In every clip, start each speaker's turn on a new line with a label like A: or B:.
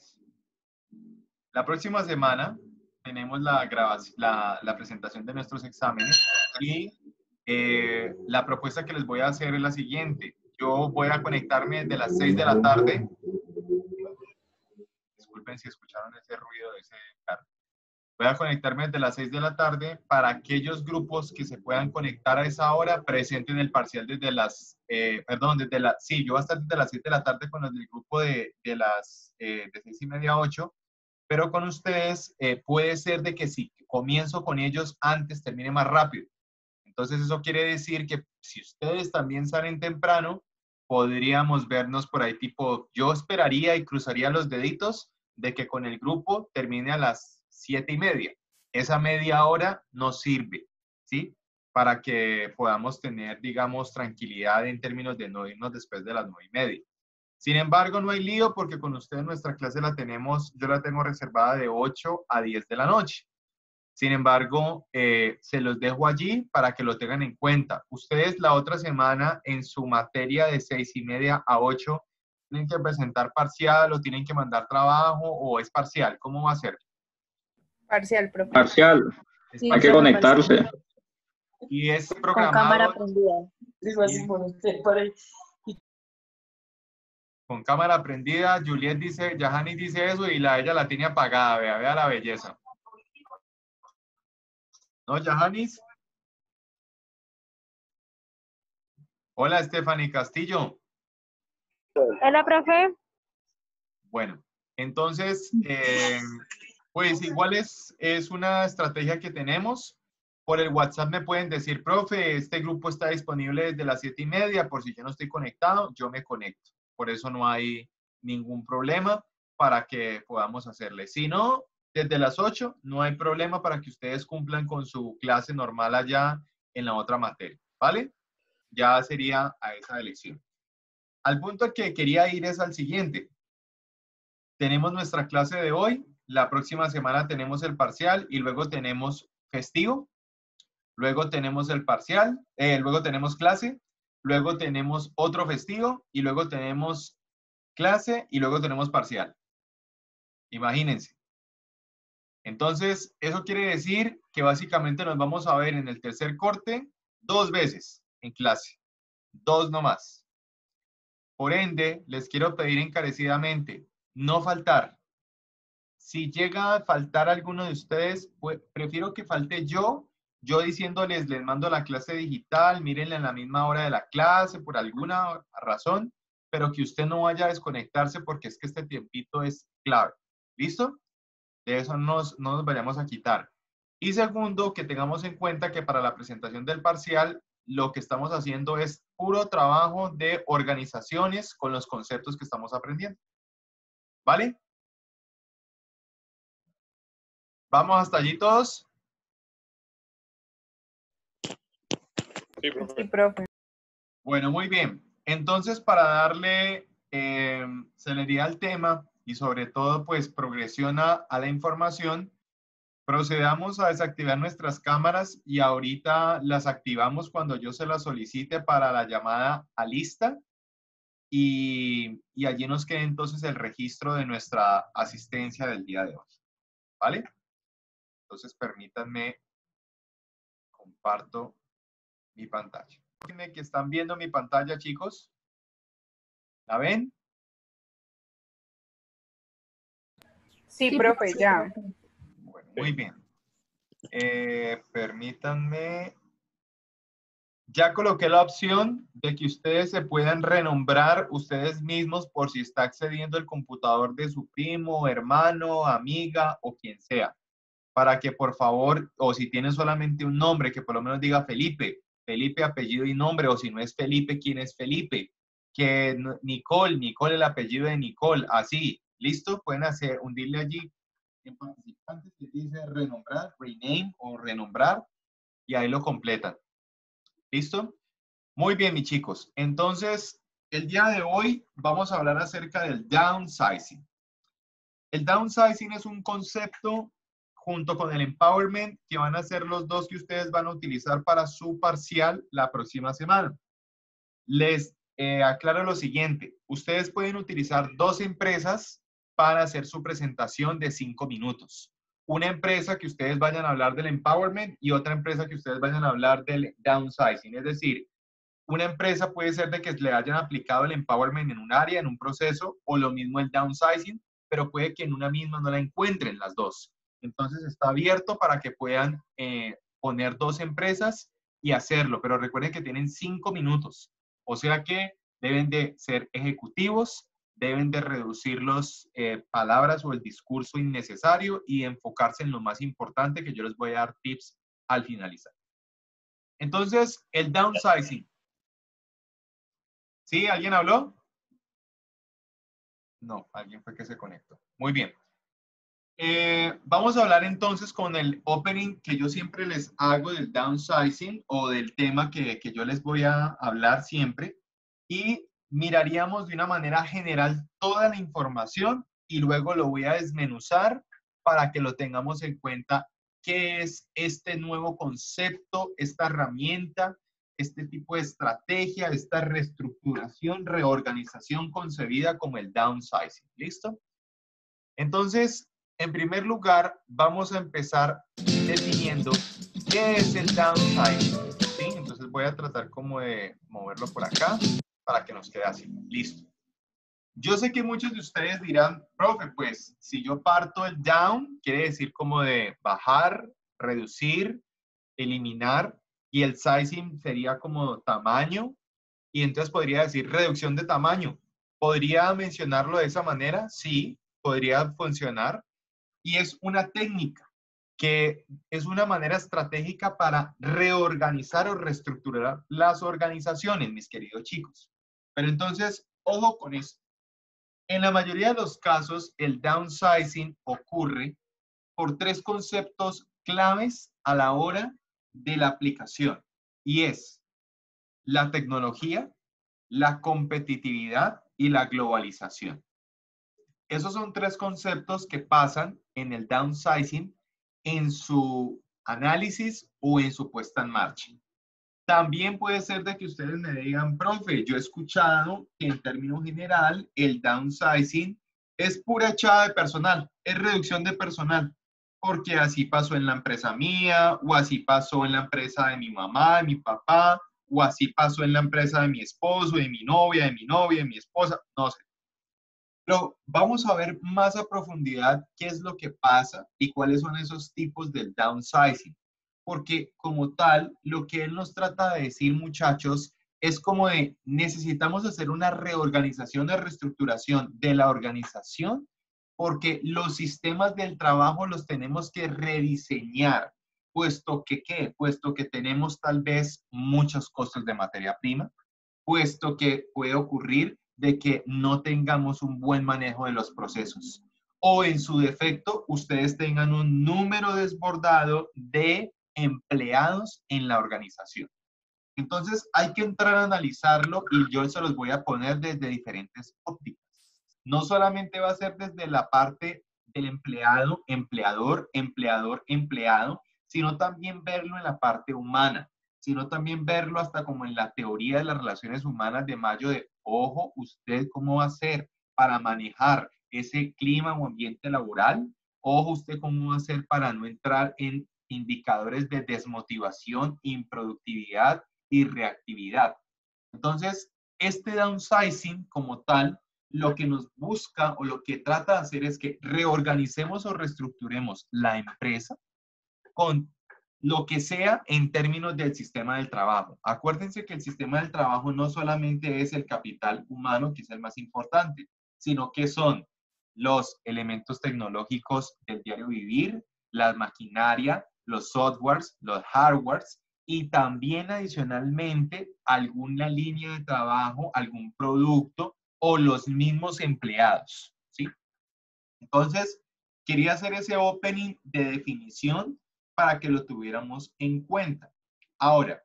A: exámenes. La próxima semana tenemos la presentación de nuestros exámenes y la propuesta que les voy a hacer es la siguiente. Yo voy a conectarme desde las 6 de la tarde. Disculpen si escucharon ese ruido de ese carro. Voy a conectarme desde las 6 de la tarde para aquellos grupos que se puedan conectar a esa hora, presenten el parcial desde las, sí, yo voy a estar desde las 6 de la tarde con los del grupo de 6:30 a 8, pero con ustedes puede ser de que si comienzo con ellos antes, termine más rápido. Entonces eso quiere decir que si ustedes también salen temprano, podríamos vernos por ahí tipo, yo esperaría y cruzaría los deditos de que con el grupo termine a las 7:30. Esa media hora nos sirve, ¿sí? Para que podamos tener, digamos, tranquilidad en términos de no irnos después de las 9:30. Sin embargo, no hay lío porque con ustedes nuestra clase yo la tengo reservada de 8 a 10 de la noche. Sin embargo, se los dejo allí para que lo tengan en cuenta. Ustedes la otra semana en su materia de 6:30 a 8 tienen que presentar parcial o tienen que mandar trabajo o es parcial. ¿Cómo va a ser?
B: Parcial, profe.
C: Parcial.
A: Es
C: Hay
A: parcial.
C: que conectarse.
A: Y es
D: Con
A: programado.
D: cámara prendida.
A: Con cámara prendida. Juliet dice, Yahani dice eso y ella la tiene apagada. Vea la belleza. ¿No, Yahanis? Hola, Stephanie Castillo.
E: Hola, profe.
A: Bueno, entonces, pues igual es una estrategia que tenemos. Por el WhatsApp me pueden decir, profe, este grupo está disponible desde las 7:30, por si yo no estoy conectado, yo me conecto. Por eso no hay ningún problema para que podamos hacerle. Si no, desde las 8 no hay problema para que ustedes cumplan con su clase normal allá en la otra materia, ¿vale? Ya sería a esa elección. Al punto al que quería ir es al siguiente. Tenemos nuestra clase de hoy, la próxima semana tenemos el parcial y luego tenemos festivo, luego tenemos el parcial, luego tenemos clase, luego tenemos otro festivo y luego tenemos clase y luego tenemos parcial. Imagínense. Entonces, eso quiere decir que básicamente nos vamos a ver en el tercer corte 2 veces en clase, 2 nomás. Por ende, les quiero pedir encarecidamente no faltar. Si llega a faltar alguno de ustedes, pues, prefiero que falte yo diciéndoles, les mando la clase digital, mírenla en la misma hora de la clase por alguna razón, pero que usted no vaya a desconectarse porque es que este tiempito es clave. ¿Listo? De eso no nos vayamos a quitar. Y segundo, que tengamos en cuenta que para la presentación del parcial, lo que estamos haciendo es puro trabajo de organizaciones con los conceptos que estamos aprendiendo. ¿Vale? ¿Vamos hasta allí todos?
B: Sí, profe.
A: Bueno, muy bien. Entonces, para darle celeridad al tema y sobre todo, pues, progresión a la información, procedamos a desactivar nuestras cámaras y ahorita las activamos cuando yo se las solicite para la llamada a lista y allí nos queda entonces el registro de nuestra asistencia del día de hoy. ¿Vale? Entonces, permítanme, comparto mi pantalla. Dime que están viendo mi pantalla, chicos. ¿La ven?
B: Sí, profe, ya.
A: Bueno, muy bien. Permítanme. Ya coloqué la opción de que ustedes se puedan renombrar ustedes mismos por si está accediendo el computador de su primo, hermano, amiga o quien sea. Para que por favor, o si tienen solamente un nombre, que por lo menos diga Felipe. Felipe, apellido y nombre, o si no es Felipe, ¿quién es Felipe? Que Nicole el apellido de Nicole, así. ¿Listo? Pueden hundirle allí en participantes que dice renombrar, rename o renombrar, y ahí lo completan. ¿Listo? Muy bien, mis chicos. Entonces, el día de hoy vamos a hablar acerca del downsizing. El downsizing es un concepto junto con el empowerment que van a ser los dos que ustedes van a utilizar para su parcial la próxima semana. Les aclaro lo siguiente. Ustedes pueden utilizar 2 empresas para hacer su presentación de 5 minutos. Una empresa que ustedes vayan a hablar del empowerment y otra empresa que ustedes vayan a hablar del downsizing. Es decir, una empresa puede ser de que le hayan aplicado el empowerment en un área, en un proceso, o lo mismo el downsizing, pero puede que en una misma no la encuentren las dos. Entonces está abierto para que puedan poner 2 empresas y hacerlo, pero recuerden que tienen 5 minutos. O sea que deben de ser ejecutivos, deben de reducir las palabras o el discurso innecesario y enfocarse en lo más importante, que yo les voy a dar tips al finalizar. Entonces, el downsizing. ¿Sí? ¿Alguien habló? No, alguien fue que se conectó. Muy bien. Vamos a hablar entonces con el opening que yo siempre les hago del downsizing o del tema que yo les voy a hablar siempre. Y miraríamos de una manera general toda la información y luego lo voy a desmenuzar para que lo tengamos en cuenta. ¿Qué es este nuevo concepto, esta herramienta, este tipo de estrategia, esta reestructuración, reorganización concebida como el downsizing? ¿Listo? Entonces, en primer lugar, vamos a empezar definiendo qué es el downsizing. ¿Sí? Entonces voy a tratar como de moverlo por acá para que nos quede así. Listo. Yo sé que muchos de ustedes dirán, profe, pues si yo parto el down, quiere decir como de bajar, reducir, eliminar, y el sizing sería como tamaño, y entonces podría decir reducción de tamaño. ¿Podría mencionarlo de esa manera? Sí, podría funcionar. Y es una técnica que es una manera estratégica para reorganizar o reestructurar las organizaciones, mis queridos chicos. Pero entonces, ojo con esto. En la mayoría de los casos, el downsizing ocurre por 3 conceptos claves a la hora de la aplicación. Y es la tecnología, la competitividad y la globalización. Esos son 3 conceptos que pasan en el downsizing en su análisis o en su puesta en marcha. También puede ser de que ustedes me digan, profe, yo he escuchado que en términos general el downsizing es pura echada de personal, es reducción de personal, porque así pasó en la empresa mía, o así pasó en la empresa de mi mamá, de mi papá, o así pasó en la empresa de mi esposo, de mi novia, de mi esposa, no sé. Pero vamos a ver más a profundidad qué es lo que pasa y cuáles son esos tipos del downsizing. Porque como tal, lo que él nos trata de decir, muchachos, es como de necesitamos hacer una reorganización, de reestructuración de la organización, porque los sistemas del trabajo los tenemos que rediseñar, puesto que, ¿qué? Puesto que tenemos tal vez muchos costos de materia prima, puesto que puede ocurrir de que no tengamos un buen manejo de los procesos. O en su defecto, ustedes tengan un número desbordado de empleados en la organización. Entonces, hay que entrar a analizarlo y yo se los voy a poner desde diferentes ópticas. No solamente va a ser desde la parte del empleado, empleador, empleador, empleado, sino también verlo en la parte humana, sino también verlo hasta como en la teoría de las relaciones humanas de Mayo de, ojo, usted cómo va a hacer para manejar ese clima o ambiente laboral, ojo, usted cómo va a hacer para no entrar en indicadores de desmotivación, improductividad y reactividad. Entonces, este downsizing como tal, lo que nos busca o lo que trata de hacer es que reorganicemos o reestructuremos la empresa con lo que sea en términos del sistema del trabajo. Acuérdense que el sistema del trabajo no solamente es el capital humano, que es el más importante, sino que son los elementos tecnológicos del diario vivir, la maquinaria, los softwares, los hardwares y también adicionalmente alguna línea de trabajo, algún producto o los mismos empleados, ¿sí? Entonces, quería hacer ese opening de definición para que lo tuviéramos en cuenta. Ahora,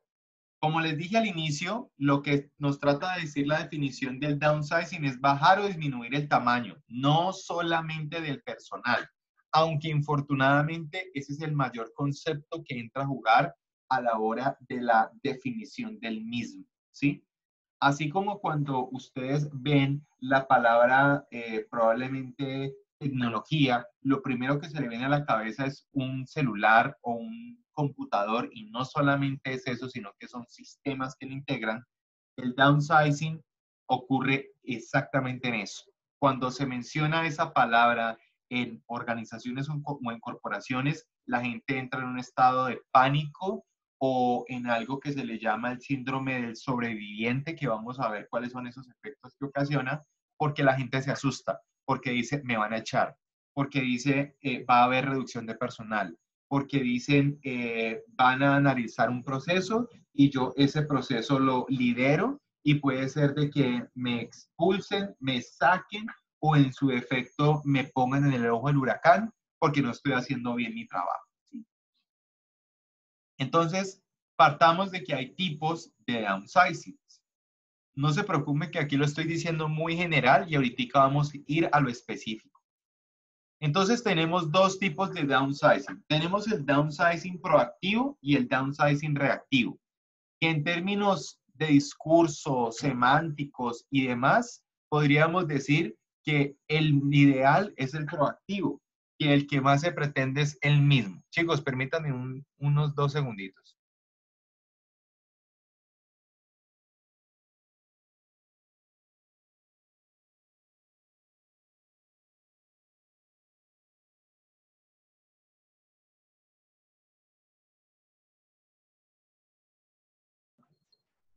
A: como les dije al inicio, lo que nos trata de decir la definición del downsizing es bajar o disminuir el tamaño, no solamente del personal, aunque infortunadamente ese es el mayor concepto que entra a jugar a la hora de la definición del mismo, ¿sí? Así como cuando ustedes ven la palabra probablemente tecnología, lo primero que se le viene a la cabeza es un celular o un computador, y no solamente es eso, sino que son sistemas que lo integran. El downsizing ocurre exactamente en eso. Cuando se menciona esa palabra en organizaciones o en corporaciones, la gente entra en un estado de pánico o en algo que se le llama el síndrome del sobreviviente, que vamos a ver cuáles son esos efectos que ocasiona, porque la gente se asusta, porque dice, me van a echar, porque dice, va a haber reducción de personal, porque dicen, van a analizar un proceso y yo ese proceso lo lidero y puede ser de que me expulsen, me saquen o en su defecto me pongan en el ojo del huracán porque no estoy haciendo bien mi trabajo. ¿Sí? Entonces, partamos de que hay tipos de downsizing. No se preocupe que aquí lo estoy diciendo muy general y ahorita vamos a ir a lo específico. Entonces tenemos dos tipos de downsizing. Tenemos el downsizing proactivo y el downsizing reactivo, que en términos de discurso, semánticos y demás, podríamos decir que el ideal es el proactivo, que el que más se pretende es el mismo. Chicos, permítanme unos 2 segunditos.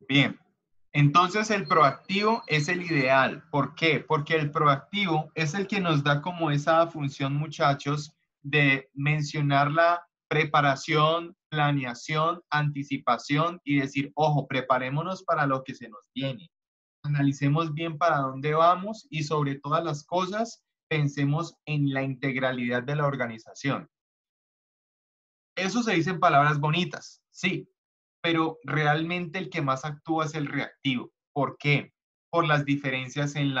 A: Bien, entonces el proactivo es el ideal. ¿Por qué? Porque el proactivo es el que nos da como esa función, muchachos, de mencionar la preparación, planeación, anticipación y decir, ojo, preparémonos para lo que se nos viene. Analicemos bien para dónde vamos y sobre todas las cosas, pensemos en la integralidad de la organización. Eso se dice en palabras bonitas, sí, pero realmente el que más actúa es el reactivo. ¿Por qué? Por las diferencias en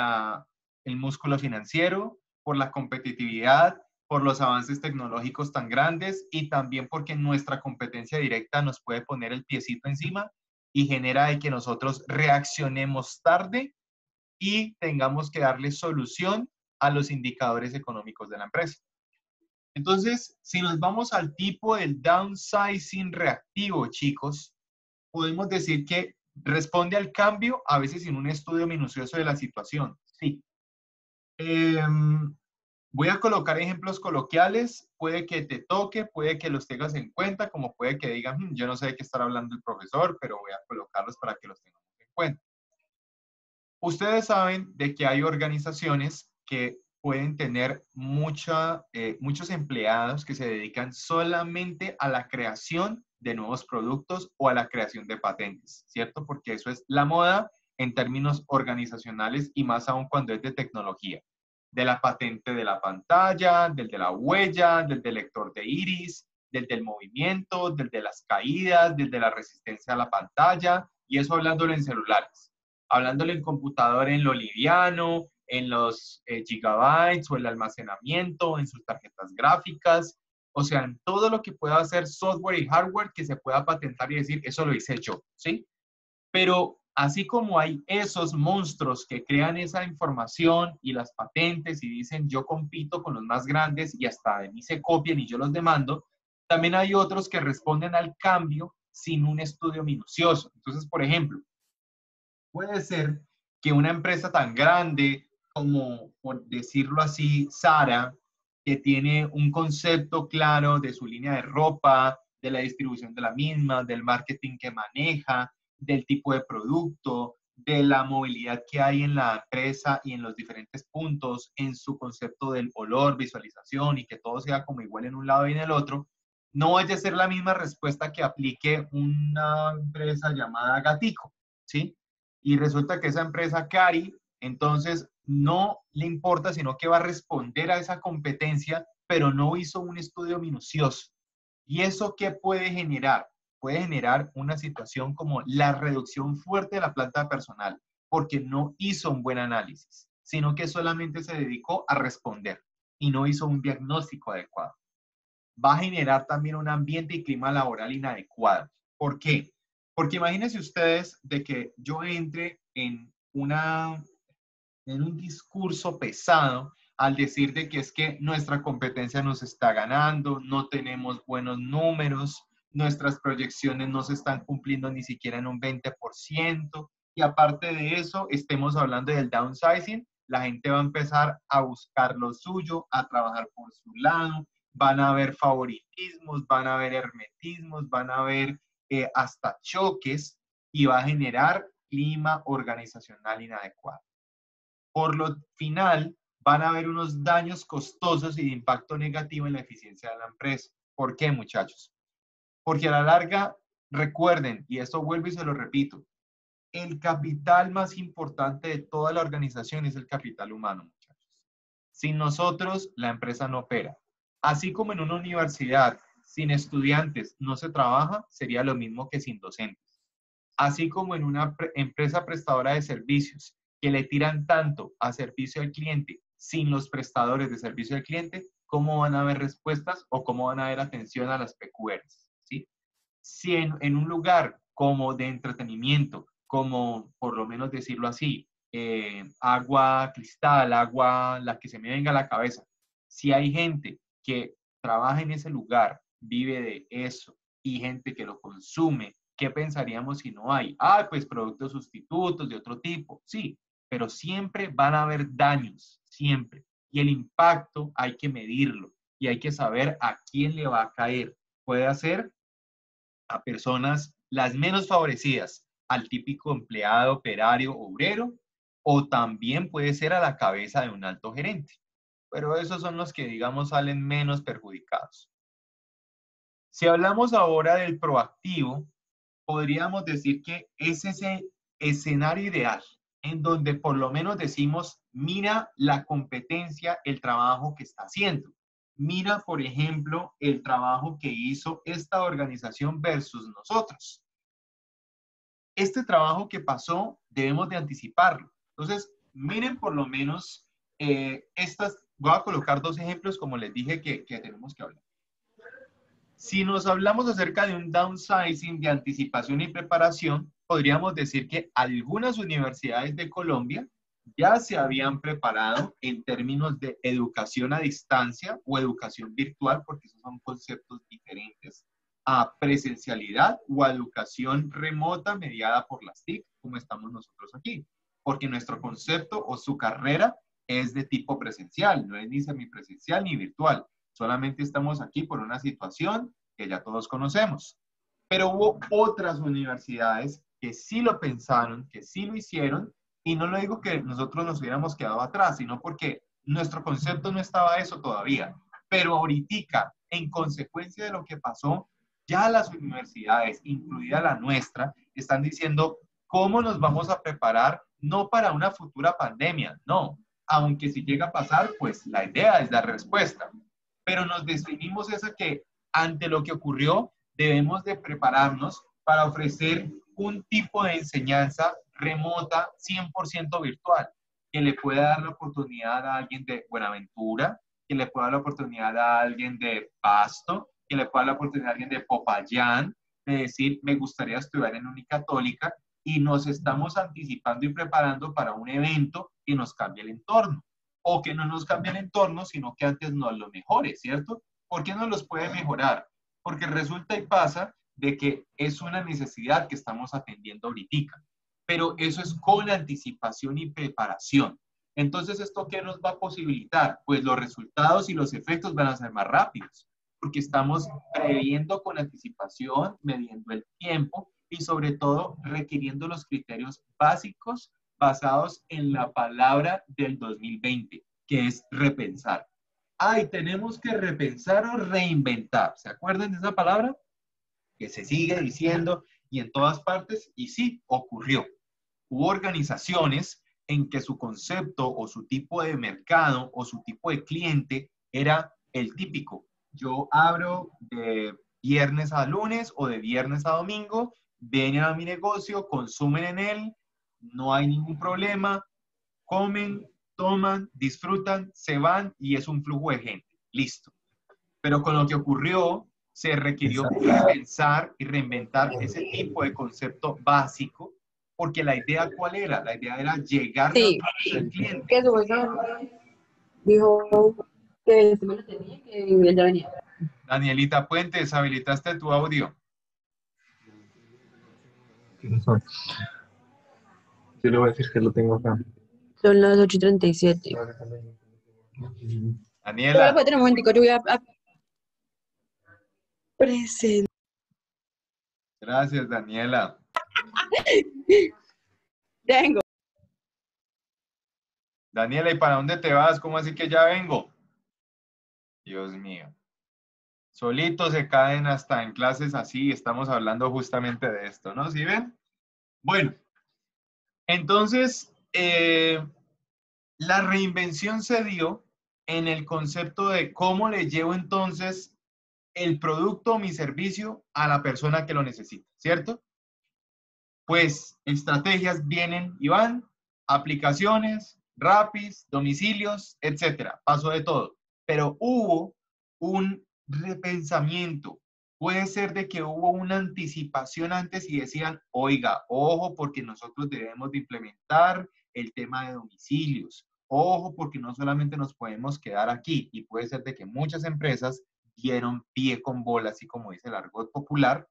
A: el músculo financiero, por la competitividad, por los avances tecnológicos tan grandes y también porque nuestra competencia directa nos puede poner el piecito encima y genera de que nosotros reaccionemos tarde y tengamos que darle solución a los indicadores económicos de la empresa. Entonces, si nos vamos al tipo del downsizing reactivo, chicos, podemos decir que responde al cambio, a veces sin un estudio minucioso de la situación. Sí. Voy a colocar ejemplos coloquiales, puede que te toque, puede que los tengas en cuenta, como puede que digan, yo no sé de qué estar hablando el profesor, pero voy a colocarlos para que los tengamos en cuenta. Ustedes saben de que hay organizaciones que pueden tener muchos empleados que se dedican solamente a la creación de nuevos productos o a la creación de patentes, ¿cierto? Porque eso es la moda en términos organizacionales y más aún cuando es de tecnología. De la patente de la pantalla, del de la huella, del del lector de iris, del del movimiento, del de las caídas, del de la resistencia a la pantalla, y eso hablándolo en celulares. Hablándole en computador en lo liviano, en los gigabytes o el almacenamiento, en sus tarjetas gráficas, o sea, en todo lo que pueda hacer software y hardware que se pueda patentar y decir, eso lo hice yo, ¿sí? Pero así como hay esos monstruos que crean esa información y las patentes y dicen, yo compito con los más grandes y hasta de mí se copian y yo los demando, también hay otros que responden al cambio sin un estudio minucioso. Entonces, por ejemplo, puede ser que una empresa tan grande como, por decirlo así, Zara, que tiene un concepto claro de su línea de ropa, de la distribución de la misma, del marketing que maneja, del tipo de producto, de la movilidad que hay en la empresa y en los diferentes puntos, en su concepto del olor, visualización y que todo sea como igual en un lado y en el otro, no vaya a ser la misma respuesta que aplique una empresa llamada Gatico, ¿sí? Y resulta que esa empresa Cari, entonces no le importa, sino que va a responder a esa competencia, pero no hizo un estudio minucioso. ¿Y eso qué puede generar? Puede generar una situación como la reducción fuerte de la planta personal, porque no hizo un buen análisis, sino que solamente se dedicó a responder y no hizo un diagnóstico adecuado. Va a generar también un ambiente y clima laboral inadecuado. ¿Por qué? Porque imagínense ustedes de que yo entre en un discurso pesado al decir de que es que nuestra competencia nos está ganando, no tenemos buenos números, nuestras proyecciones no se están cumpliendo ni siquiera en un 20%, y aparte de eso, estemos hablando del downsizing, la gente va a empezar a buscar lo suyo, a trabajar por su lado, van a haber favoritismos, van a haber hermetismos, van a haber hasta choques, y va a generar clima organizacional inadecuado. Por lo final, van a haber unos daños costosos y de impacto negativo en la eficiencia de la empresa. ¿Por qué, muchachos? Porque a la larga, recuerden, y esto vuelvo y se lo repito, el capital más importante de toda la organización es el capital humano, muchachos. Sin nosotros, la empresa no opera. Así como en una universidad, sin estudiantes no se trabaja, sería lo mismo que sin docentes. Así como en una empresa prestadora de servicios, que le tiran tanto a servicio al cliente, sin los prestadores de servicio al cliente, ¿cómo van a haber respuestas o cómo van a haber atención a las PQRs? ¿Sí? Si en un lugar como de entretenimiento, como por lo menos decirlo así, agua cristal, agua, la que se me venga a la cabeza, si hay gente que trabaja en ese lugar, vive de eso, y gente que lo consume, ¿qué pensaríamos si no hay? Ah, pues productos sustitutos de otro tipo, sí, pero siempre van a haber daños, siempre. Y el impacto hay que medirlo y hay que saber a quién le va a caer. Puede ser a personas las menos favorecidas, al típico empleado, operario, obrero, o también puede ser a la cabeza de un alto gerente. Pero esos son los que, digamos, salen menos perjudicados. Si hablamos ahora del proactivo, podríamos decir que es ese escenario ideal en donde por lo menos decimos, mira la competencia, el trabajo que está haciendo. Mira, por ejemplo, el trabajo que hizo esta organización versus nosotros. Este trabajo que pasó, debemos de anticiparlo. Entonces, miren por lo menos voy a colocar dos ejemplos como les dije que tenemos que hablar. Si nos hablamos acerca de un downsizing de anticipación y preparación, podríamos decir que algunas universidades de Colombia ya se habían preparado en términos de educación a distancia o educación virtual, porque esos son conceptos diferentes, a presencialidad o a educación remota mediada por las TIC, como estamos nosotros aquí, porque nuestro concepto o su carrera es de tipo presencial, no es ni semipresencial ni virtual. Solamente estamos aquí por una situación que ya todos conocemos. Pero hubo otras universidades que sí lo pensaron, que sí lo hicieron, y no lo digo que nosotros nos hubiéramos quedado atrás, sino porque nuestro concepto no estaba eso todavía. Pero ahorita, en consecuencia de lo que pasó, ya las universidades, incluida la nuestra, están diciendo cómo nos vamos a preparar, no para una futura pandemia, no. Aunque si llega a pasar, pues la idea es dar respuesta. Pero nos definimos esa que ante lo que ocurrió debemos de prepararnos para ofrecer un tipo de enseñanza remota 100% virtual, que le pueda dar la oportunidad a alguien de Buenaventura, que le pueda dar la oportunidad a alguien de Pasto, que le pueda dar la oportunidad a alguien de Popayán, de decir, me gustaría estudiar en Unicatólica, y nos estamos anticipando y preparando para un evento que nos cambie el entorno. O que no nos cambie el entorno, sino que antes nos lo mejore, ¿cierto? ¿Por qué no los puede mejorar? Porque resulta y pasa de que es una necesidad que estamos atendiendo ahorita. Pero eso es con anticipación y preparación. Entonces, ¿esto qué nos va a posibilitar? Pues los resultados y los efectos van a ser más rápidos, porque estamos previendo con anticipación, midiendo el tiempo y sobre todo requiriendo los criterios básicos basados en la palabra del 2020, que es repensar. Ay, tenemos que repensar o reinventar. ¿Se acuerdan de esa palabra? Que se sigue diciendo y en todas partes, y sí, ocurrió. Hubo organizaciones en que su concepto o su tipo de mercado o su tipo de cliente era el típico. Yo abro de viernes a lunes o de viernes a domingo, vienen a mi negocio, consumen en él, no hay ningún problema, comen, toman, disfrutan, se van y es un flujo de gente. Listo. Pero con lo que ocurrió, se requirió pensar y reinventar ese tipo de concepto básico, porque la idea, ¿cuál era? La idea era llegar
B: Sí.
A: al cliente.
B: ¿Qué es eso?
C: Dijo que se me lo tenía, que él ya venía.
A: Danielita Puentes, habilitaste tu audio.
D: Yo le voy a decir que lo tengo acá.
C: Son las 8:37.
A: Daniela,
C: Pero tener un momentico, yo voy a presentar.
A: gracias, Daniela.
C: Tengo.
A: Daniela, ¿y para dónde te vas? ¿Cómo así que ya vengo? Dios mío. Solitos se caen hasta en clases así, estamos hablando justamente de esto, ¿no? ¿Sí ven? Bueno, entonces, la reinvención se dio en el concepto de cómo le llevo entonces el producto o mi servicio a la persona que lo necesita, ¿cierto? Pues estrategias vienen y van, aplicaciones, Rapis, domicilios, etcétera. Pasó de todo. Pero hubo un repensamiento. Puede ser de que hubo una anticipación antes y decían, oiga, ojo, porque nosotros debemos de implementar el tema de domicilios. Ojo, porque no solamente nos podemos quedar aquí. Y puede ser de que muchas empresas dieron pie con bola, así como dice el argot popular,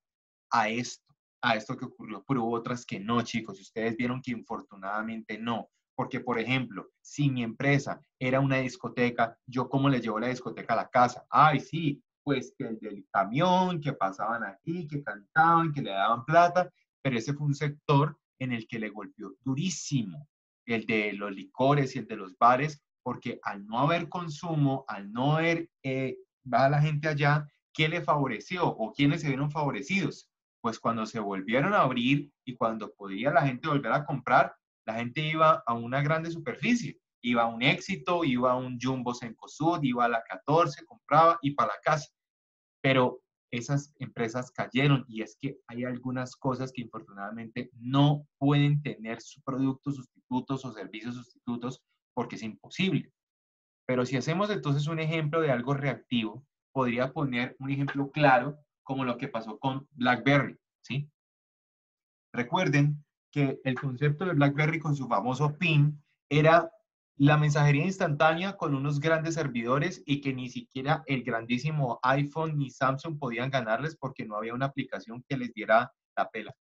A: a esto que ocurrió, pero hubo otras que no, chicos. Y ustedes vieron que infortunadamente no. Porque, por ejemplo, si mi empresa era una discoteca, ¿yo cómo le llevo la discoteca a la casa? Ay, sí, pues que el del camión, que pasaban aquí, que cantaban, que le daban plata, pero ese fue un sector en el que le golpeó durísimo, el de los licores y el de los bares, porque al no haber consumo, al no haber, va la gente allá, ¿qué le favoreció o quiénes se vieron favorecidos? Pues cuando se volvieron a abrir y cuando podía la gente volver a comprar, la gente iba a una grande superficie, iba a un Éxito, iba a un Jumbo Cencosud, iba a la 14, compraba y para la casa. Pero esas empresas cayeron y es que hay algunas cosas que infortunadamente no pueden tener productos sustitutos o servicios sustitutos porque es imposible. Pero si hacemos entonces un ejemplo de algo reactivo, podría poner un ejemplo claro como lo que pasó con BlackBerry, ¿sí? Recuerden que el concepto de BlackBerry con su famoso PIN era la mensajería instantánea con unos grandes servidores y que ni siquiera el grandísimo iPhone ni Samsung podían ganarles porque no había una aplicación que les diera la pela.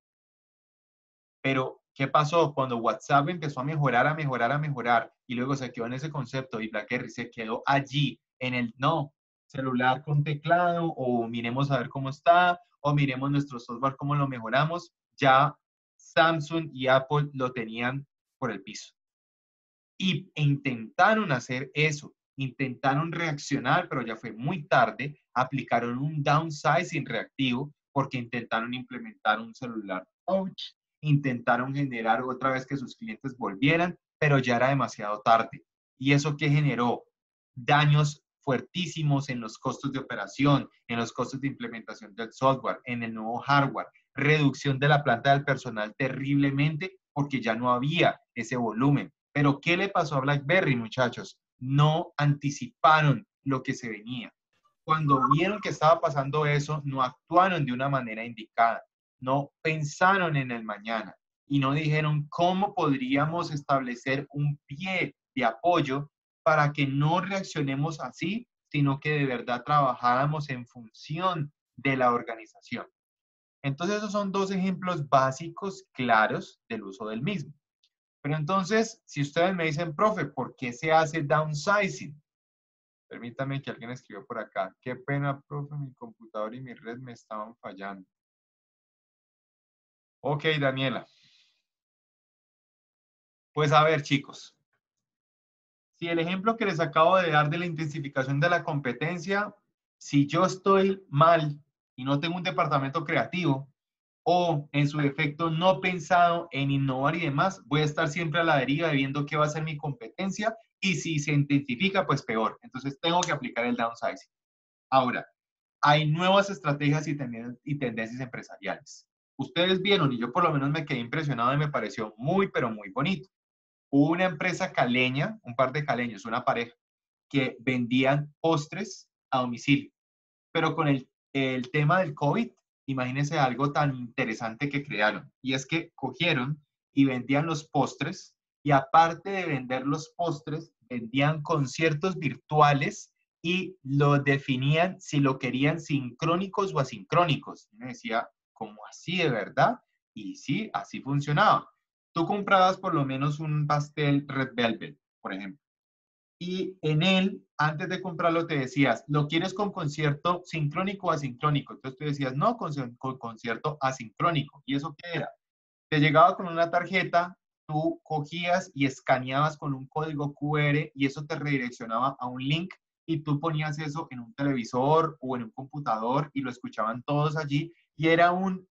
A: Pero, ¿qué pasó? Cuando WhatsApp empezó a mejorar, a mejorar, a mejorar y luego se quedó en ese concepto y BlackBerry se quedó allí en el no, celular con teclado o miremos a ver cómo está o miremos nuestro software cómo lo mejoramos, ya Samsung y Apple lo tenían por el piso. Y intentaron hacer eso, intentaron reaccionar, pero ya fue muy tarde, aplicaron un downsizing reactivo porque intentaron implementar un celular touch, intentaron generar otra vez que sus clientes volvieran, pero ya era demasiado tarde. ¿Y eso qué generó? Daños fuertísimos en los costos de operación, en los costos de implementación del software, en el nuevo hardware, reducción de la planta del personal terriblemente porque ya no había ese volumen. Pero ¿qué le pasó a BlackBerry, muchachos? No anticiparon lo que se venía. Cuando vieron que estaba pasando eso, no actuaron de una manera indicada, no pensaron en el mañana y no dijeron cómo podríamos establecer un pie de apoyo para que no reaccionemos así, sino que de verdad trabajáramos en función de la organización. Entonces, esos son dos ejemplos básicos, claros, del uso del mismo. Pero entonces, si ustedes me dicen, profe, ¿por qué se hace downsizing? Permítame que alguien escribió por acá. Qué pena, profe, mi computador y mi red me estaban fallando. Ok, Daniela. Pues a ver, chicos. Si el ejemplo que les acabo de dar de la intensificación de la competencia, si yo estoy mal y no tengo un departamento creativo, o en su defecto no pensado en innovar y demás, voy a estar siempre a la deriva viendo qué va a ser mi competencia y si se intensifica, pues peor. Entonces tengo que aplicar el downsizing. Ahora, hay nuevas estrategias y tendencias empresariales. Ustedes vieron y yo por lo menos me quedé impresionado y me pareció muy, pero muy bonito. Hubo una empresa caleña, un par de caleños, una pareja, que vendían postres a domicilio, pero con el tema del COVID, imagínense algo tan interesante que crearon. Y es que cogieron y vendían los postres y aparte de vender los postres, vendían conciertos virtuales y lo definían si lo querían sincrónicos o asincrónicos. Y me decía, ¿cómo así de verdad? Y sí, así funcionaba. Tú comprabas por lo menos un pastel Red Velvet, por ejemplo, y en él, antes de comprarlo, te decías, ¿lo quieres con concierto sincrónico o asincrónico? Entonces tú decías, no, con concierto asincrónico. ¿Y eso qué era? Te llegaba con una tarjeta, tú cogías y escaneabas con un código QR y eso te redireccionaba a un link y tú ponías eso en un televisor o en un computador y lo escuchaban todos allí y era una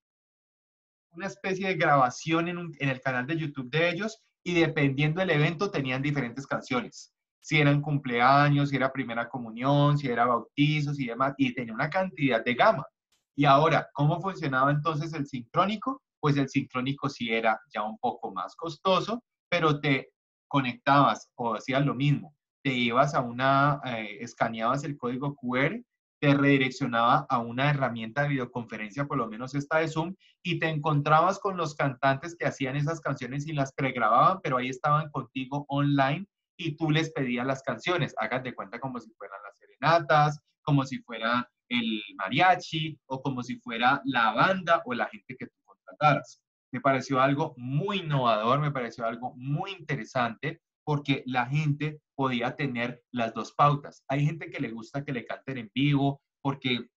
A: especie de grabación en el canal de YouTube de ellos y dependiendo del evento tenían diferentes canciones. Si eran cumpleaños, si era primera comunión, si era bautizos y demás, y tenía una cantidad de gama. Y ahora, ¿cómo funcionaba entonces el sincrónico? Pues el sincrónico sí era ya un poco más costoso, pero te conectabas o hacías lo mismo. Te ibas escaneabas el código QR, te redireccionaba a una herramienta de videoconferencia, por lo menos esta de Zoom, y te encontrabas con los cantantes que hacían esas canciones y las pregrababan, pero ahí estaban contigo online y tú les pedías las canciones. Hagas de cuenta como si fueran las serenatas, como si fuera el mariachi o como si fuera la banda o la gente que tú contrataras. Me pareció algo muy innovador, me pareció algo muy interesante porque la gente podía tener las dos pautas. Hay gente que le gusta que le canten en vivo porque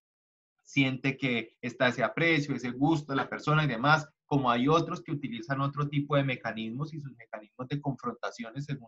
A: siente que está ese aprecio, ese gusto de la persona y demás, como hay otros que utilizan otro tipo de mecanismos y sus mecanismos de confrontaciones según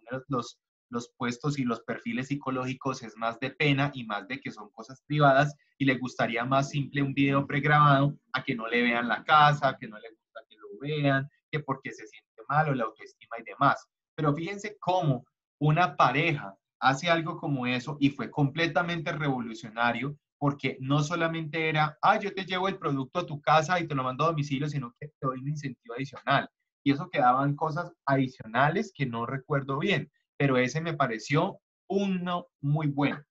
A: los puestos y los perfiles psicológicos es más de pena y más de que son cosas privadas y le gustaría más simple un video pregrabado a que no le vean la casa, que no le gusta que lo vean, que porque se siente mal o la autoestima y demás. Pero fíjense cómo una pareja hace algo como eso y fue completamente revolucionario porque no solamente era, yo te llevo el producto a tu casa y te lo mando a domicilio, sino que te doy un incentivo adicional. Y eso quedaban cosas adicionales que no recuerdo bien, pero ese me pareció uno muy bueno.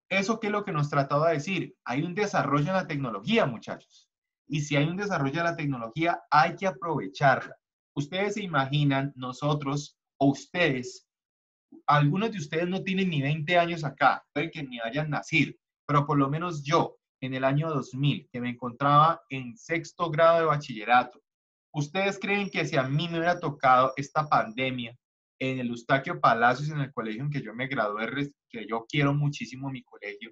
A: ¿Eso qué es lo que nos trataba de decir? Hay un desarrollo en la tecnología, muchachos. Y si hay un desarrollo en la tecnología, hay que aprovecharla. Ustedes se imaginan, nosotros o ustedes, algunos de ustedes no tienen ni 20 años acá, puede que ni hayan nacido, pero por lo menos yo, en el año 2000, que me encontraba en sexto grado de bachillerato, ¿ustedes creen que si a mí me hubiera tocado esta pandemia en el Eustaquio Palacios, en el colegio en que yo me gradué, que yo quiero muchísimo mi colegio,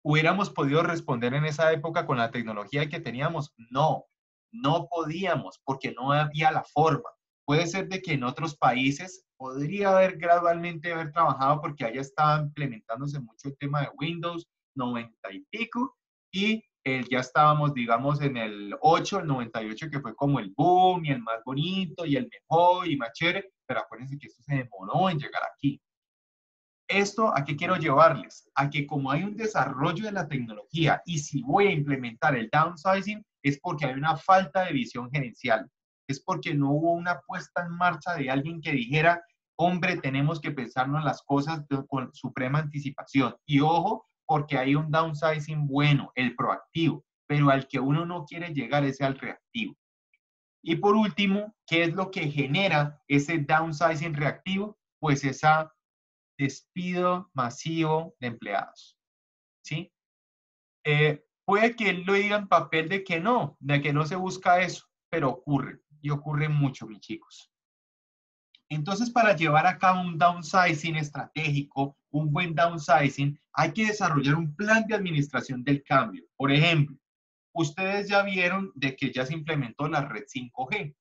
A: hubiéramos podido responder en esa época con la tecnología que teníamos? No, no podíamos porque no había la forma. Puede ser de que en otros países podría haber gradualmente haber trabajado porque allá estaba implementándose mucho el tema de Windows 90 y pico y ya estábamos, digamos, en el 8, el 98, que fue como el boom y el más bonito y el mejor y más chévere, pero acuérdense que esto se demoró en llegar aquí. ¿Esto a qué quiero llevarles? A que como hay un desarrollo de la tecnología y si voy a implementar el downsizing es porque hay una falta de visión gerencial. Es porque no hubo una puesta en marcha de alguien que dijera, hombre, tenemos que pensarnos las cosas con suprema anticipación. Y ojo, porque hay un downsizing bueno, el proactivo, pero al que uno no quiere llegar es al reactivo. Y por último, ¿qué es lo que genera ese downsizing reactivo? Pues esa despido masivo de empleados, ¿sí? Puede que él lo diga en papel de que no se busca eso, pero ocurre, y ocurre mucho, mis chicos. Entonces, para llevar a cabo un downsizing estratégico, un buen downsizing, hay que desarrollar un plan de administración del cambio. Por ejemplo, ustedes ya vieron de que ya se implementó la red 5G.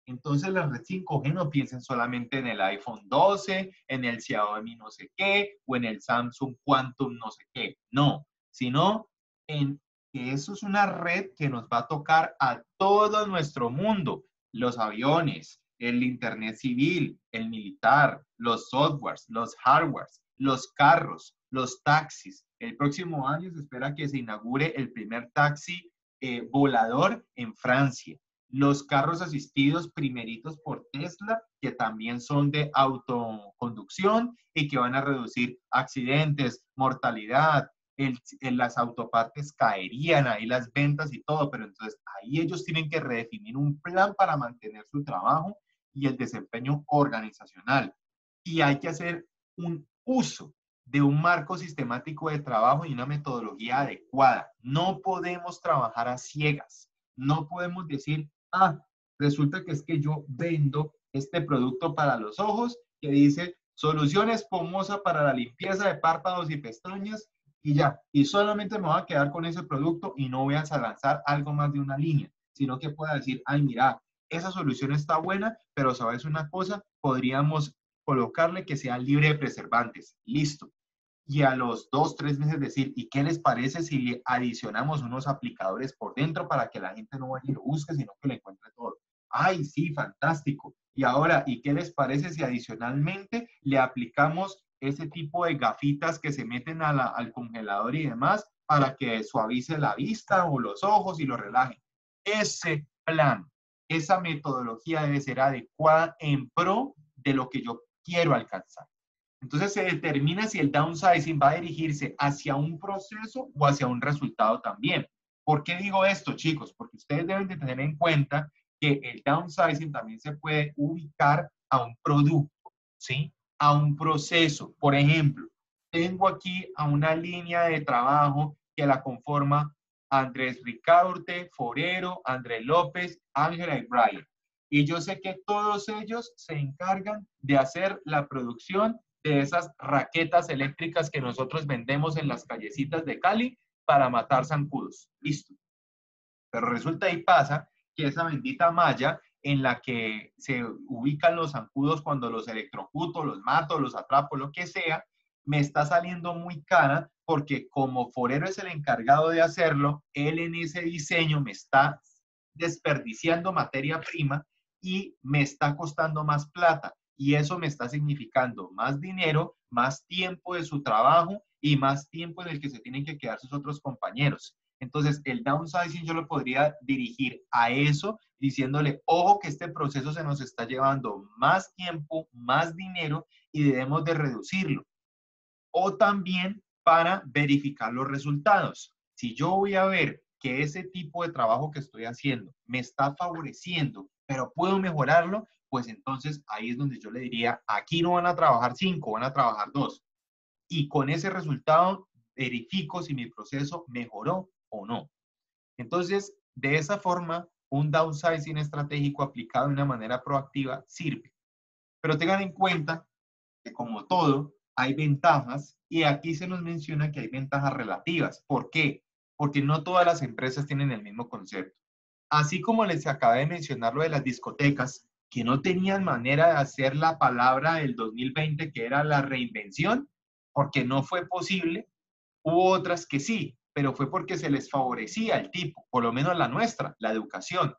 A: Entonces, la red 5G no piensen solamente en el iPhone 12, en el Xiaomi no sé qué, o en el Samsung Quantum no sé qué. No, sino en que eso es una red que nos va a tocar a todo nuestro mundo. Los aviones, el internet civil, el militar, los softwares, los hardwares, los carros, los taxis. El próximo año se espera que se inaugure el primer taxi volador en Francia. Los carros asistidos primeritos por Tesla, que también son de autoconducción y que van a reducir accidentes, mortalidad, las autopartes caerían ahí las ventas y todo, pero entonces ahí ellos tienen que redefinir un plan para mantener su trabajo y el desempeño organizacional. Y hay que hacer un uso de un marco sistemático de trabajo y una metodología adecuada. No podemos trabajar a ciegas. No podemos decir, resulta que es que yo vendo este producto para los ojos que dice solución espumosa para la limpieza de párpados y pestañas y ya. Y solamente me voy a quedar con ese producto y no voy a lanzar algo más de una línea, sino que pueda decir, ay, mira, esa solución está buena, pero sabes una cosa, podríamos colocarle que sea libre de preservantes. Listo. Y a los 2, 3 meses decir, ¿y qué les parece si le adicionamos unos aplicadores por dentro para que la gente no vaya y lo busque, sino que lo encuentre todo? ¡Ay, sí, fantástico! Y ahora, ¿y qué les parece si adicionalmente le aplicamos ese tipo de gafitas que se meten al congelador y demás para que suavice la vista o los ojos y lo relaje? Ese plan, esa metodología debe ser adecuada en pro de lo que yo quiero alcanzar. Entonces se determina si el downsizing va a dirigirse hacia un proceso o hacia un resultado también. ¿Por qué digo esto, chicos? Porque ustedes deben de tener en cuenta que el downsizing también se puede ubicar a un producto, ¿sí? A un proceso. Por ejemplo, tengo aquí a una línea de trabajo que la conforma Andrés Ricaurte, Forero, Andrés López, Ángela y Brian. Y yo sé que todos ellos se encargan de hacer la producción de esas raquetas eléctricas que nosotros vendemos en las callecitas de Cali para matar zancudos. Listo. Pero resulta y pasa que esa bendita malla en la que se ubican los zancudos cuando los electrocuto, los mato, los atrapo, lo que sea, me está saliendo muy cara porque como Forero es el encargado de hacerlo, él en ese diseño me está desperdiciando materia prima y me está costando más plata. Y eso me está significando más dinero, más tiempo de su trabajo y más tiempo en el que se tienen que quedar sus otros compañeros. Entonces, el downsizing yo lo podría dirigir a eso, diciéndole, ojo que este proceso se nos está llevando más tiempo, más dinero y debemos de reducirlo. O también para verificar los resultados. Si yo voy a ver que ese tipo de trabajo que estoy haciendo me está favoreciendo, pero puedo mejorarlo, pues entonces ahí es donde yo le diría, aquí no van a trabajar 5, van a trabajar 2. Y con ese resultado verifico si mi proceso mejoró o no. Entonces, de esa forma, un downsizing estratégico aplicado de una manera proactiva sirve. Pero tengan en cuenta que como todo, hay ventajas y aquí se nos menciona que hay ventajas relativas. ¿Por qué? Porque no todas las empresas tienen el mismo concepto. Así como les acabé de mencionar lo de las discotecas, que no tenían manera de hacer la palabra del 2020, que era la reinvención, porque no fue posible. Hubo otras que sí, pero fue porque se les favorecía el tipo, por lo menos la nuestra, la educación.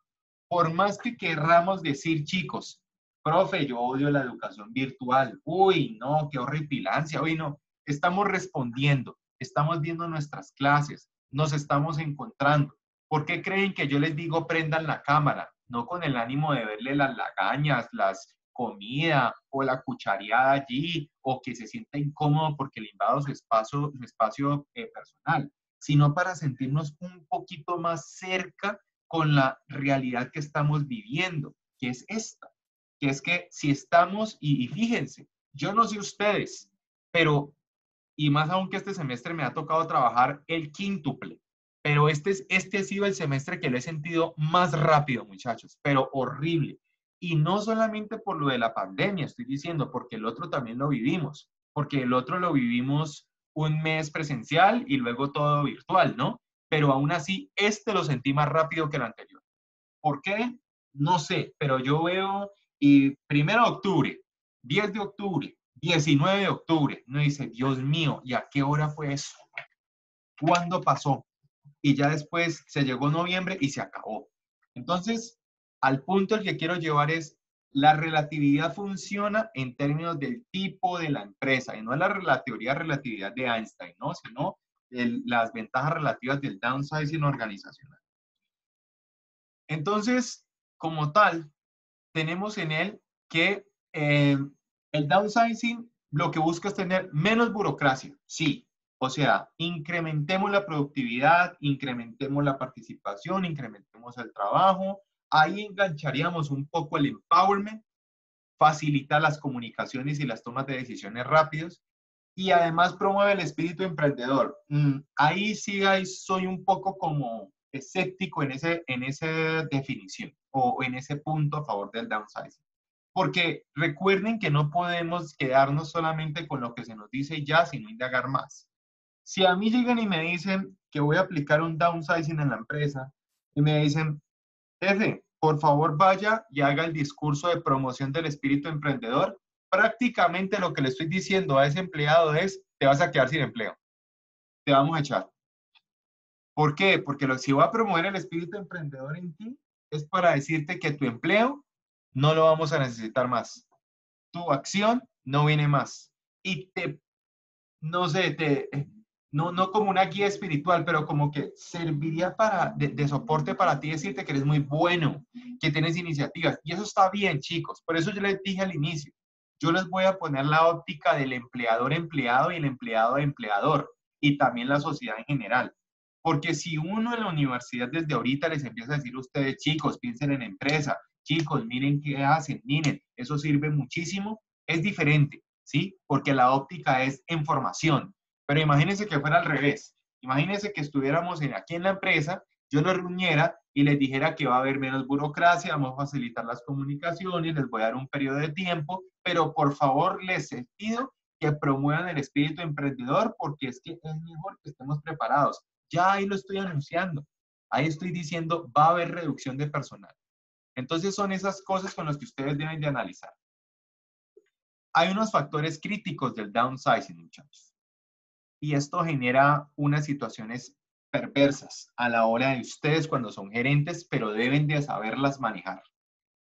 A: Por más que querramos decir, chicos, profe, yo odio la educación virtual. Uy, no, qué horripilancia. Uy, no. Estamos respondiendo, estamos viendo nuestras clases, nos estamos encontrando. ¿Por qué creen que yo les digo prendan la cámara? No con el ánimo de verle las lagañas, las comida o la cuchareada allí o que se sienta incómodo porque le invado su espacio personal, sino para sentirnos un poquito más cerca con la realidad que estamos viviendo, que es esta, que es que si estamos, y fíjense, yo no sé ustedes, pero, y más aún que este semestre me ha tocado trabajar el quíntuple, pero este ha sido el semestre que lo he sentido más rápido, muchachos, pero horrible. Y no solamente por lo de la pandemia, estoy diciendo, porque el otro también lo vivimos, porque el otro lo vivimos un mes presencial y luego todo virtual, ¿no? Pero aún así, este lo sentí más rápido que el anterior. ¿Por qué? No sé, pero yo veo, y 1 de octubre, 10 de octubre, 19 de octubre, uno dice, Dios mío, ¿y a qué hora fue eso? ¿Cuándo pasó? Y ya después se llegó noviembre y se acabó. Entonces, al punto el que quiero llevar es, la relatividad funciona en términos del tipo de la empresa, y no la teoría de relatividad de Einstein, ¿no? Sino las ventajas relativas del downsizing organizacional. Entonces, como tal, tenemos en él que el downsizing lo que busca es tener menos burocracia, sí. O sea, incrementemos la productividad, incrementemos la participación, incrementemos el trabajo. Ahí engancharíamos un poco el empowerment, facilita las comunicaciones y las tomas de decisiones rápidos, y además promueve el espíritu emprendedor. Ahí sí soy un poco como escéptico en esa definición o en ese punto a favor del downsizing. Porque recuerden que no podemos quedarnos solamente con lo que se nos dice y ya, sino indagar más. Si a mí llegan y me dicen que voy a aplicar un downsizing en la empresa y me dicen, jefe, por favor vaya y haga el discurso de promoción del espíritu emprendedor, prácticamente lo que le estoy diciendo a ese empleado es, te vas a quedar sin empleo, te vamos a echar. ¿Por qué? Porque si va a promover el espíritu emprendedor en ti, es para decirte que tu empleo no lo vamos a necesitar más. Tu acción no viene más. Y no sé, no como una guía espiritual, pero como que serviría de soporte para ti, decirte que eres muy bueno, que tienes iniciativas. Y eso está bien, chicos. Por eso yo les dije al inicio, yo les voy a poner la óptica del empleador-empleado y el empleado-empleador, y también la sociedad en general. Porque si uno en la universidad desde ahorita les empieza a decir a ustedes, chicos, piensen en empresa, chicos, miren qué hacen, miren, eso sirve muchísimo, es diferente, ¿sí? Porque la óptica es en formación. Pero imagínense que fuera al revés. Imagínense que estuviéramos aquí en la empresa, yo los reuniera y les dijera que va a haber menos burocracia, vamos a facilitar las comunicaciones, les voy a dar un periodo de tiempo, pero por favor les pido que promuevan el espíritu emprendedor porque es que es mejor que estemos preparados. Ya ahí lo estoy anunciando. Ahí estoy diciendo, va a haber reducción de personal. Entonces son esas cosas con las que ustedes deben de analizar. Hay unos factores críticos del downsizing, muchachos. Y esto genera unas situaciones perversas a la hora de ustedes cuando son gerentes, pero deben de saberlas manejar.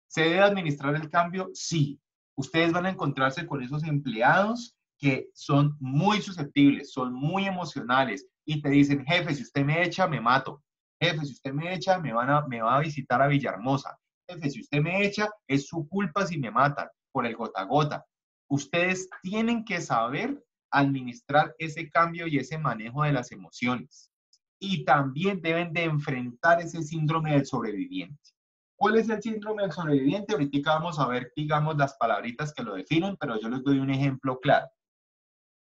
A: ¿Se debe administrar el cambio? Sí. Ustedes van a encontrarse con esos empleados que son muy susceptibles, son muy emocionales y te dicen, jefe, si usted me echa, me mato. Jefe, si usted me echa, me va a visitar a Villahermosa. Jefe, si usted me echa, es su culpa si me matan por el gota a gota. Ustedes tienen que saber administrar ese cambio y ese manejo de las emociones. Y también deben de enfrentar ese síndrome del sobreviviente. ¿Cuál es el síndrome del sobreviviente? Ahorita vamos a ver, digamos, las palabritas que lo definen, pero yo les doy un ejemplo claro.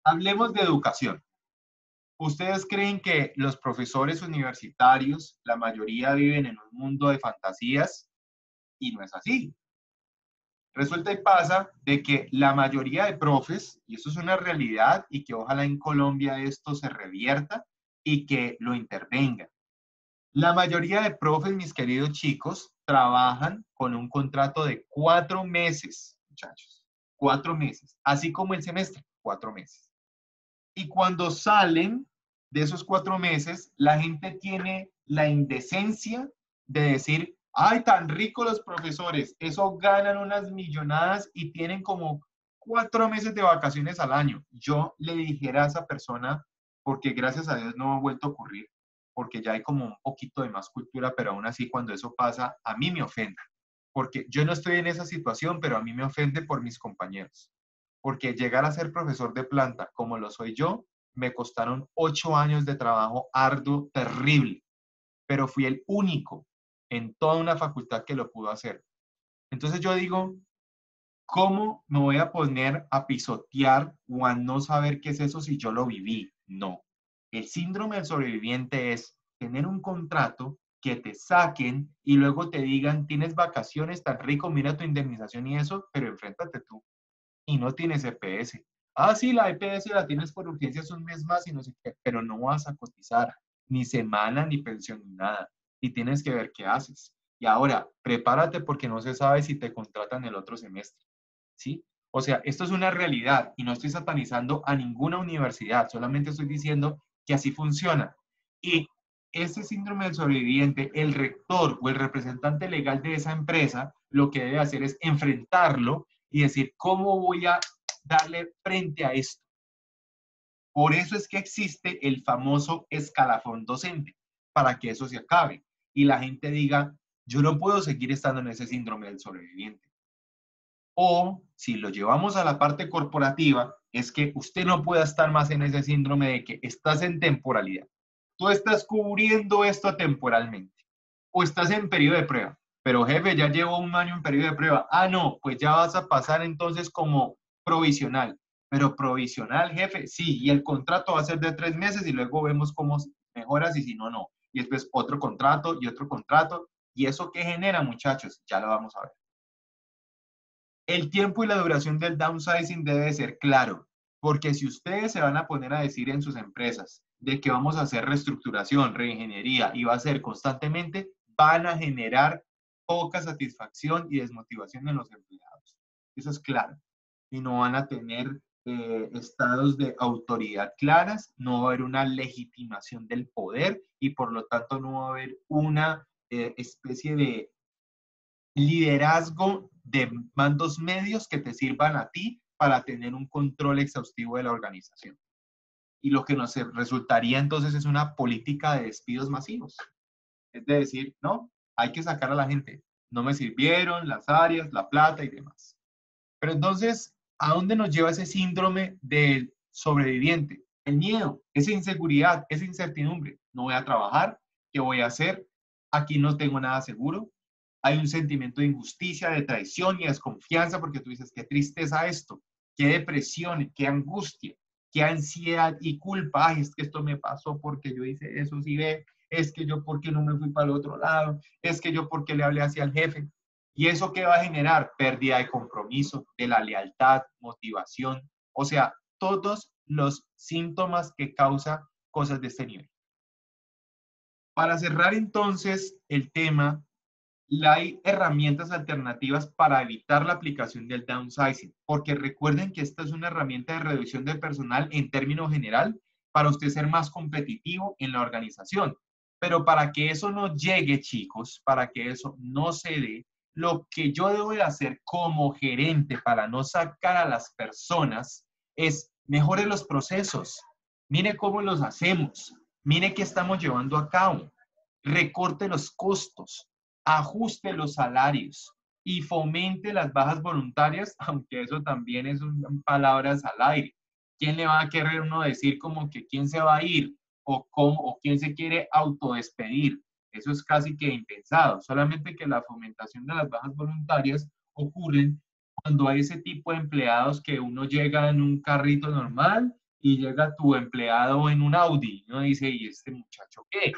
A: Hablemos de educación. ¿Ustedes creen que los profesores universitarios, la mayoría viven en un mundo de fantasías? Y no es así. Resulta y pasa de que la mayoría de profes, y eso es una realidad, y que ojalá en Colombia esto se revierta y que lo intervenga. La mayoría de profes, mis queridos chicos, trabajan con un contrato de 4 meses, muchachos. 4 meses, así como el semestre, 4 meses. Y cuando salen de esos 4 meses, la gente tiene la indecencia de decir, ay, tan ricos los profesores, eso ganan unas millonadas y tienen como 4 meses de vacaciones al año. Yo le dijera a esa persona, porque gracias a Dios no ha vuelto a ocurrir, porque ya hay como un poquito de más cultura, pero aún así cuando eso pasa, a mí me ofende. Porque yo no estoy en esa situación, pero a mí me ofende por mis compañeros. Porque llegar a ser profesor de planta, como lo soy yo, me costaron 8 años de trabajo arduo, terrible. Pero fui el único en toda una facultad que lo pudo hacer. Entonces yo digo, ¿cómo me voy a poner a pisotear o a no saber qué es eso si yo lo viví? No. El síndrome del sobreviviente es tener un contrato que te saquen y luego te digan, tienes vacaciones tan rico, mira tu indemnización y eso, pero enfréntate tú. Y no tienes EPS. Ah, sí, la EPS la tienes por urgencias un mes más y no sé qué, pero no vas a cotizar ni semana, ni pensión, ni nada. Y tienes que ver qué haces. Y ahora, prepárate porque no se sabe si te contratan el otro semestre. ¿Sí? O sea, esto es una realidad y no estoy satanizando a ninguna universidad, solamente estoy diciendo que así funciona. Y ese síndrome del sobreviviente, el rector o el representante legal de esa empresa, lo que debe hacer es enfrentarlo y decir, ¿cómo voy a darle frente a esto? Por eso es que existe el famoso escalafón docente, para que eso se acabe y la gente diga, yo no puedo seguir estando en ese síndrome del sobreviviente. O si lo llevamos a la parte corporativa, es que usted no pueda estar más en ese síndrome de que estás en temporalidad. Tú estás cubriendo esto temporalmente o estás en periodo de prueba. Pero jefe, ya llevo un año en periodo de prueba. Ah, no, pues ya vas a pasar entonces como provisional. Pero provisional, jefe, sí, y el contrato va a ser de 3 meses y luego vemos cómo mejoras y si no, no. Y después otro contrato y otro contrato. ¿Y eso qué genera, muchachos? Ya lo vamos a ver. El tiempo y la duración del downsizing debe ser claro, porque si ustedes se van a poner a decir en sus empresas de que vamos a hacer reestructuración, reingeniería y va a ser constantemente, van a generar poca satisfacción y desmotivación en los empleados. Eso es claro. Y no van a tener estados de autoridad claras, no va a haber una legitimación del poder y por lo tanto no va a haber una especie de liderazgo de mandos medios que te sirvan a ti para tener un control exhaustivo de la organización. Y lo que nos resultaría entonces es una política de despidos masivos. Es de decir, no, hay que sacar a la gente. No me sirvieron las áreas, la plata y demás. Pero entonces, ¿a dónde nos lleva ese síndrome del sobreviviente? El miedo, esa inseguridad, esa incertidumbre. No voy a trabajar, ¿qué voy a hacer? Aquí no tengo nada seguro. Hay un sentimiento de injusticia, de traición y desconfianza porque tú dices, qué tristeza esto, qué depresión, qué angustia, qué ansiedad y culpa. Ay, es que esto me pasó porque yo hice eso, sí ve, es que yo porque no me fui para el otro lado, es que yo porque le hablé hacia el jefe. ¿Y eso qué va a generar? Pérdida de compromiso, de la lealtad, motivación, o sea, todos los síntomas que causa cosas de nivel. Para cerrar entonces el tema, hay herramientas alternativas para evitar la aplicación del downsizing, porque recuerden que esta es una herramienta de reducción de personal en términos general para usted ser más competitivo en la organización. Pero para que eso no llegue, chicos, para que eso no se dé, lo que yo debo de hacer como gerente para no sacar a las personas es mejore los procesos. Mire cómo los hacemos. Mire qué estamos llevando a cabo. Recorte los costos, ajuste los salarios y fomente las bajas voluntarias, aunque eso también es palabras al aire. ¿Quién le va a querer uno decir como que quién se va a ir o cómo o quién se quiere autodespedir? Eso es casi que impensado. Solamente que la fomentación de las bajas voluntarias ocurren cuando hay ese tipo de empleados que uno llega en un carrito normal y llega tu empleado en un Audi. Uno dice, ¿y este muchacho qué?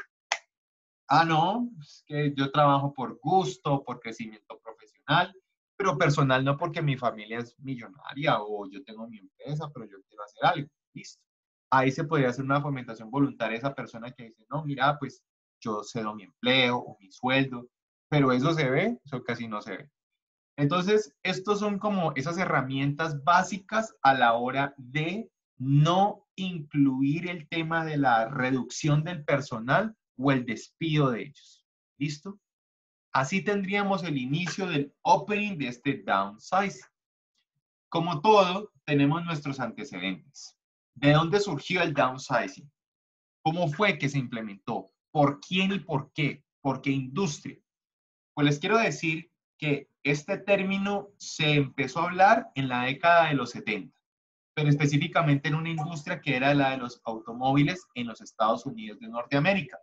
A: Ah, no, es que yo trabajo por gusto, por crecimiento profesional, pero personal no porque mi familia es millonaria o yo tengo mi empresa, pero yo quiero hacer algo. Listo. Ahí se podría hacer una fomentación voluntaria a esa persona que dice, no, mira, pues yo cedo mi empleo o mi sueldo, pero eso se ve, eso casi no se ve. Entonces, estos son como esas herramientas básicas a la hora de no incluir el tema de la reducción del personal o el despido de ellos. ¿Listo? Así tendríamos el inicio del opening de este downsizing. Como todo, tenemos nuestros antecedentes. ¿De dónde surgió el downsizing? ¿Cómo fue que se implementó? ¿Por quién y por qué? ¿Por qué industria? Pues les quiero decir que este término se empezó a hablar en la década de los 70, pero específicamente en una industria que era la de los automóviles en los Estados Unidos de Norteamérica.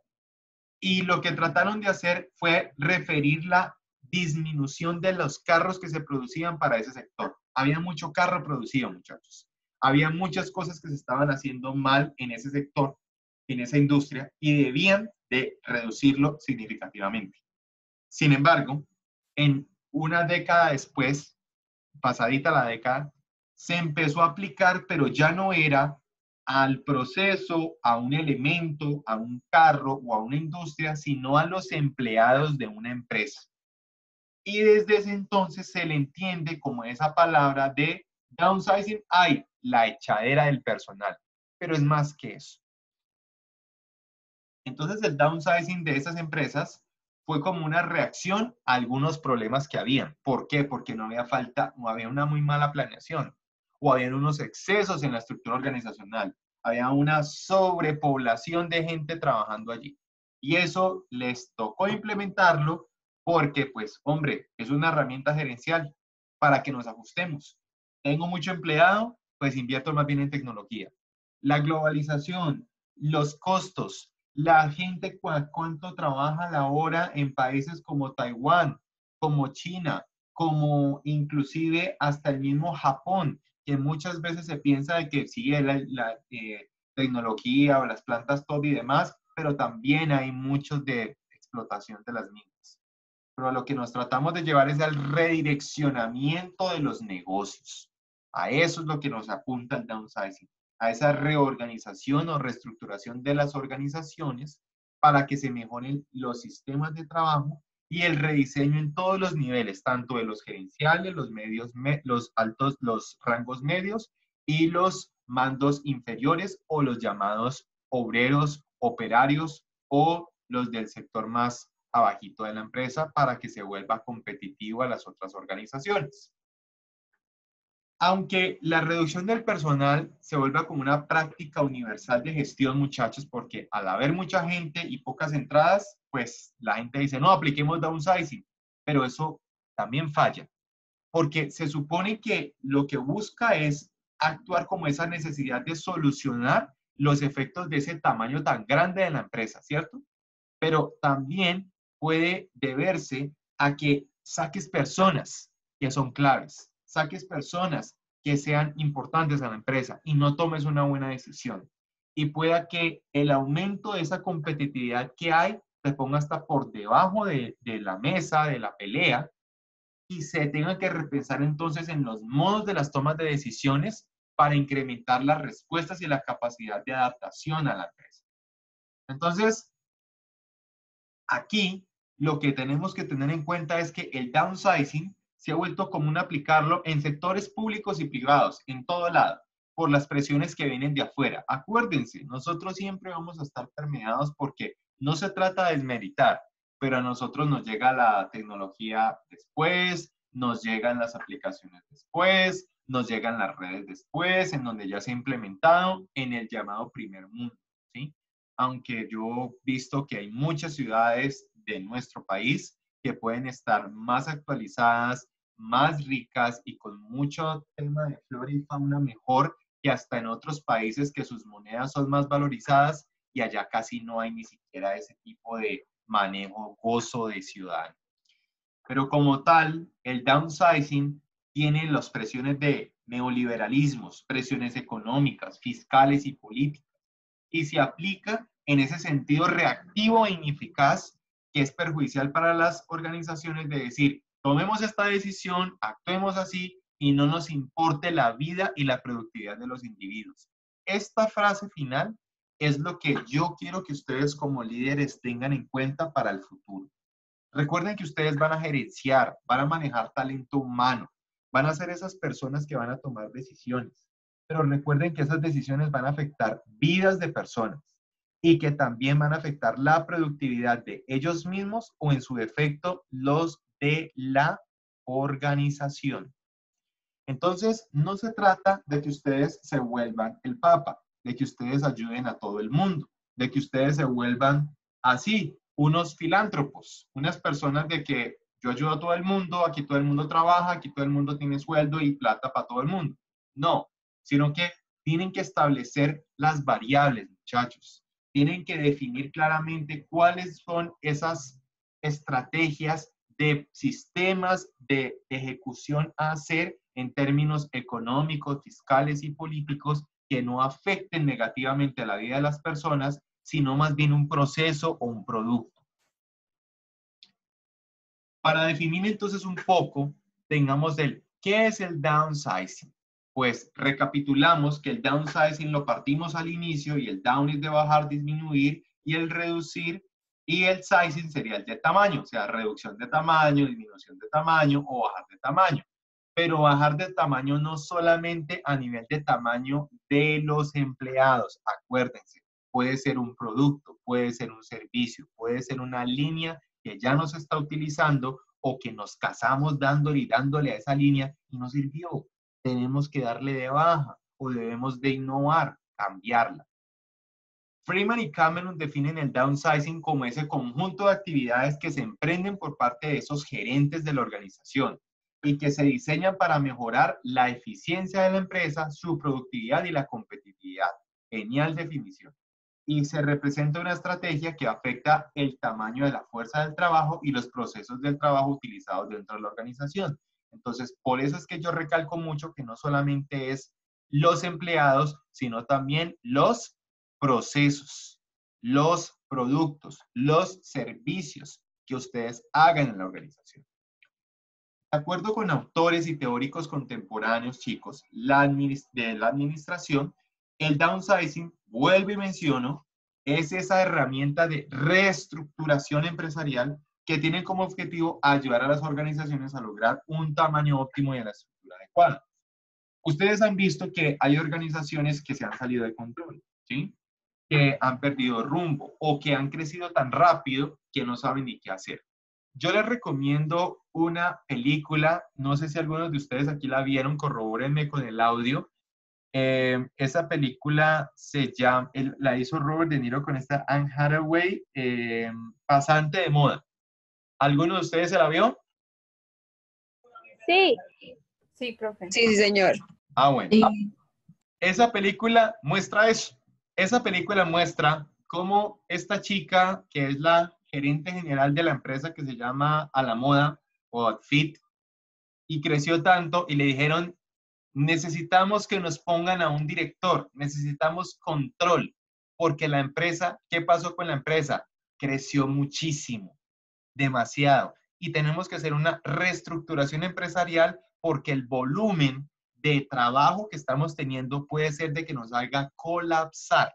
A: Y lo que trataron de hacer fue referir la disminución de los carros que se producían para ese sector. Había mucho carro producido, muchachos. Había muchas cosas que se estaban haciendo mal en ese sector, en esa industria, y debían de reducirlo significativamente. Sin embargo, en una década después, pasadita la década, se empezó a aplicar, pero ya no era al proceso, a un elemento, a un carro o a una industria, sino a los empleados de una empresa. Y desde ese entonces se le entiende como esa palabra de downsizing, hay la echadera del personal, pero es más que eso. Entonces el downsizing de esas empresas fue como una reacción a algunos problemas que habían. ¿Por qué? Porque no había una muy mala planeación o habían unos excesos en la estructura organizacional. Había una sobrepoblación de gente trabajando allí. Y eso les tocó implementarlo porque, pues, hombre, es una herramienta gerencial para que nos ajustemos. Tengo mucho empleado, pues invierto más bien en tecnología. La globalización, los costos, la gente cuánto trabaja a la hora en países como Taiwán, como China, como inclusive hasta el mismo Japón, que muchas veces se piensa de que sí, la tecnología o las plantas top y demás, pero también hay muchos de explotación de las mismas. Pero a lo que nos tratamos de llevar es al redireccionamiento de los negocios. A eso es lo que nos apunta el downsizing, a esa reorganización o reestructuración de las organizaciones para que se mejoren los sistemas de trabajo y el rediseño en todos los niveles, tanto de los gerenciales, los medios, los altos, los rangos medios y los mandos inferiores o los llamados obreros, operarios o los del sector más abajito de la empresa para que se vuelva competitivo a las otras organizaciones. Aunque la reducción del personal se vuelva como una práctica universal de gestión, muchachos, porque al haber mucha gente y pocas entradas, pues la gente dice, no, apliquemos downsizing, pero eso también falla, porque se supone que lo que busca es actuar como esa necesidad de solucionar los efectos de ese tamaño tan grande de la empresa, ¿cierto? Pero también puede deberse a que saques personas que son claves, saques personas que sean importantes a la empresa y no tomes una buena decisión. Y pueda que el aumento de esa competitividad que hay te ponga hasta por debajo de la mesa, de la pelea, y se tenga que repensar entonces en los modos de las tomas de decisiones para incrementar las respuestas y la capacidad de adaptación a la empresa. Entonces, aquí lo que tenemos que tener en cuenta es que el downsizing se ha vuelto común aplicarlo en sectores públicos y privados, en todo lado, por las presiones que vienen de afuera. Acuérdense, nosotros siempre vamos a estar permeados porque no se trata de desmeritar, pero a nosotros nos llega la tecnología después, nos llegan las aplicaciones después, nos llegan las redes después, en donde ya se ha implementado en el llamado primer mundo, ¿sí? Aunque yo he visto que hay muchas ciudades de nuestro país que pueden estar más actualizadas, más ricas y con mucho tema de flora y fauna mejor que hasta en otros países que sus monedas son más valorizadas y allá casi no hay ni siquiera ese tipo de manejo, gozo de ciudad. Pero como tal, el downsizing tiene las presiones de neoliberalismos, presiones económicas, fiscales y políticas, y se aplica en ese sentido reactivo e ineficaz que es perjudicial para las organizaciones de decir, tomemos esta decisión, actuemos así y no nos importe la vida y la productividad de los individuos. Esta frase final es lo que yo quiero que ustedes como líderes tengan en cuenta para el futuro. Recuerden que ustedes van a gerenciar, van a manejar talento humano, van a ser esas personas que van a tomar decisiones. Pero recuerden que esas decisiones van a afectar vidas de personas y que también van a afectar la productividad de ellos mismos o en su defecto los de la organización. Entonces, no se trata de que ustedes se vuelvan el Papa, de que ustedes ayuden a todo el mundo, de que ustedes se vuelvan así, unos filántropos, unas personas de que yo ayudo a todo el mundo, aquí todo el mundo trabaja, aquí todo el mundo tiene sueldo y plata para todo el mundo. No, sino que tienen que establecer las variables, muchachos. Tienen que definir claramente cuáles son esas estrategias de sistemas de ejecución a hacer en términos económicos, fiscales y políticos que no afecten negativamente a la vida de las personas, sino más bien un proceso o un producto. Para definir entonces un poco, tengamos ¿qué es el downsizing? Pues recapitulamos que el downsizing lo partimos al inicio y el down es de bajar, disminuir y el reducir y el sizing sería el de tamaño, o sea, reducción de tamaño, disminución de tamaño o bajar de tamaño. Pero bajar de tamaño no solamente a nivel de tamaño de los empleados, acuérdense, puede ser un producto, puede ser un servicio, puede ser una línea que ya no se está utilizando o que nos casamos dándole a esa línea y no sirvió. Tenemos que darle de baja o debemos de innovar, cambiarla. Freeman y Cameron definen el downsizing como ese conjunto de actividades que se emprenden por parte de esos gerentes de la organización y que se diseñan para mejorar la eficiencia de la empresa, su productividad y la competitividad. Genial definición. y se representa una estrategia que afecta el tamaño de la fuerza del trabajo y los procesos del trabajo utilizados dentro de la organización. Entonces, por eso es que yo recalco mucho que no solamente es los empleados, sino también los procesos, los productos, los servicios que ustedes hagan en la organización. De acuerdo con autores y teóricos contemporáneos, chicos, de la administración, el downsizing, vuelvo y menciono, es esa herramienta de reestructuración empresarial que tiene como objetivo ayudar a las organizaciones a lograr un tamaño óptimo y la estructura adecuada. Ustedes han visto que hay organizaciones que se han salido de control, ¿sí? Que han perdido rumbo o que han crecido tan rápido que no saben ni qué hacer. Yo les recomiendo una película, no sé si algunos de ustedes aquí la vieron, corrobórenme con el audio. Esa película la hizo Robert De Niro con esta Anne Hathaway, Pasante de moda. ¿Alguno de ustedes se la vio?
E: Sí.
B: Sí, profe.
C: Sí, sí, señor.
A: Ah, bueno.
C: Y
A: Esa película muestra eso. Esa película muestra cómo esta chica, que es la gerente general de la empresa que se llama A la Moda o Outfit, y creció tanto y le dijeron, necesitamos que nos pongan a un director, necesitamos control, porque la empresa, ¿qué pasó con la empresa? Creció muchísimo, demasiado, y tenemos que hacer una reestructuración empresarial porque el volumen de trabajo que estamos teniendo puede ser de que nos haga colapsar.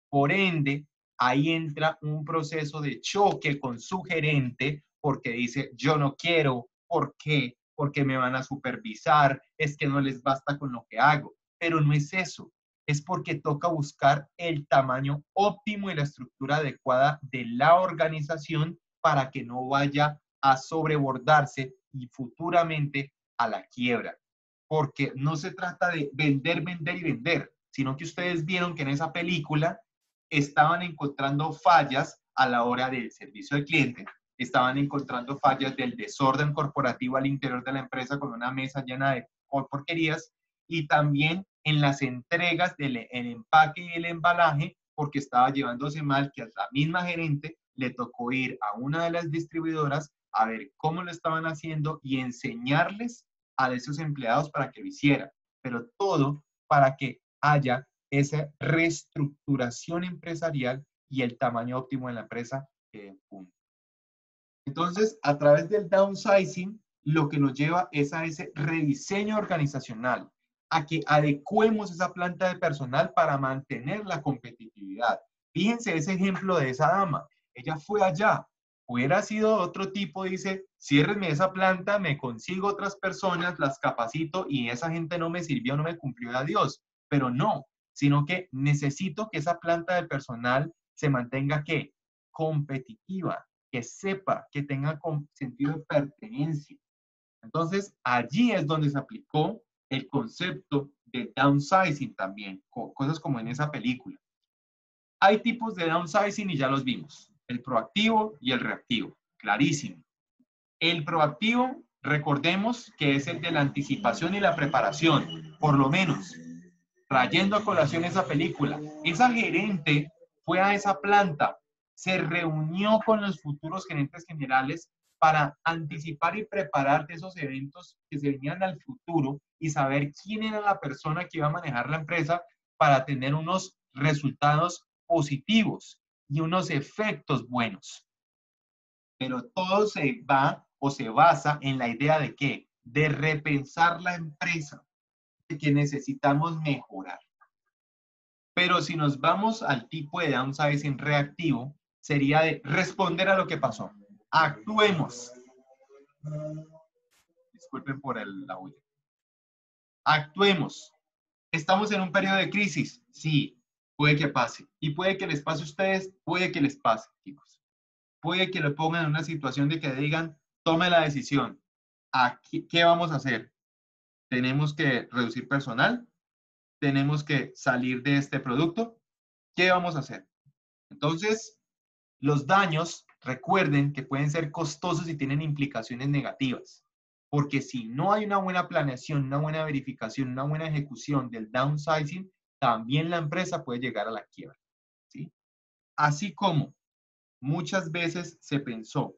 A: Por ende, ahí entra un proceso de choque con su gerente porque dice, yo no quiero, ¿por qué? Porque me van a supervisar, es que no les basta con lo que hago. Pero no es eso, es porque toca buscar el tamaño óptimo y la estructura adecuada de la organización para que no vaya a sobrebordarse y futuramente a la quiebra. Porque no se trata de vender, vender y vender, sino que ustedes vieron que en esa película estaban encontrando fallas a la hora del servicio al cliente, estaban encontrando fallas del desorden corporativo al interior de la empresa con una mesa llena de porquerías y también en las entregas del empaque y el embalaje porque estaba llevándose mal que a la misma gerente le tocó ir a una de las distribuidoras a ver cómo lo estaban haciendo y enseñarles a esos empleados para que lo hicieran, pero todo para que haya esa reestructuración empresarial y el tamaño óptimo de la empresa en punto. Entonces, a través del downsizing, lo que nos lleva es a ese rediseño organizacional, a que adecuemos esa planta de personal para mantener la competitividad. Fíjense ese ejemplo de esa dama. Ella fue allá. Hubiera sido otro tipo, dice, ciérrenme esa planta, me consigo otras personas, las capacito y esa gente no me sirvió, no me cumplió a Dios. Pero no, sino que necesito que esa planta de personal se mantenga, ¿qué? Competitiva, que sepa, que tenga sentido de pertenencia. Entonces, allí es donde se aplicó el concepto de downsizing también, cosas como en esa película. Hay tipos de downsizing y ya los vimos, el proactivo y el reactivo, clarísimo. El proactivo, recordemos que es el de la anticipación y la preparación, por lo menos, trayendo a colación esa película. Esa gerente fue a esa planta, se reunió con los futuros gerentes generales para anticipar y preparar de esos eventos que se venían al futuro y saber quién era la persona que iba a manejar la empresa para tener unos resultados positivos y unos efectos buenos. Pero todo se va o se basa en la idea de ¿qué? De repensar la empresa, de que necesitamos mejorar. Pero si nos vamos al tipo de downsizing reactivo, sería de responder a lo que pasó. Actuemos. Disculpen por la huella. Actuemos. ¿Estamos en un periodo de crisis? Sí, puede que pase. Y puede que les pase a ustedes, puede que les pase, chicos. Puede que lo pongan en una situación de que digan, tome la decisión. ¿Qué vamos a hacer? ¿Tenemos que reducir personal? ¿Tenemos que salir de este producto? ¿Qué vamos a hacer? Entonces, los daños, recuerden que pueden ser costosos y tienen implicaciones negativas. Porque si no hay una buena planeación, una buena verificación, una buena ejecución del downsizing, también la empresa puede llegar a la quiebra, ¿sí? Así como muchas veces se pensó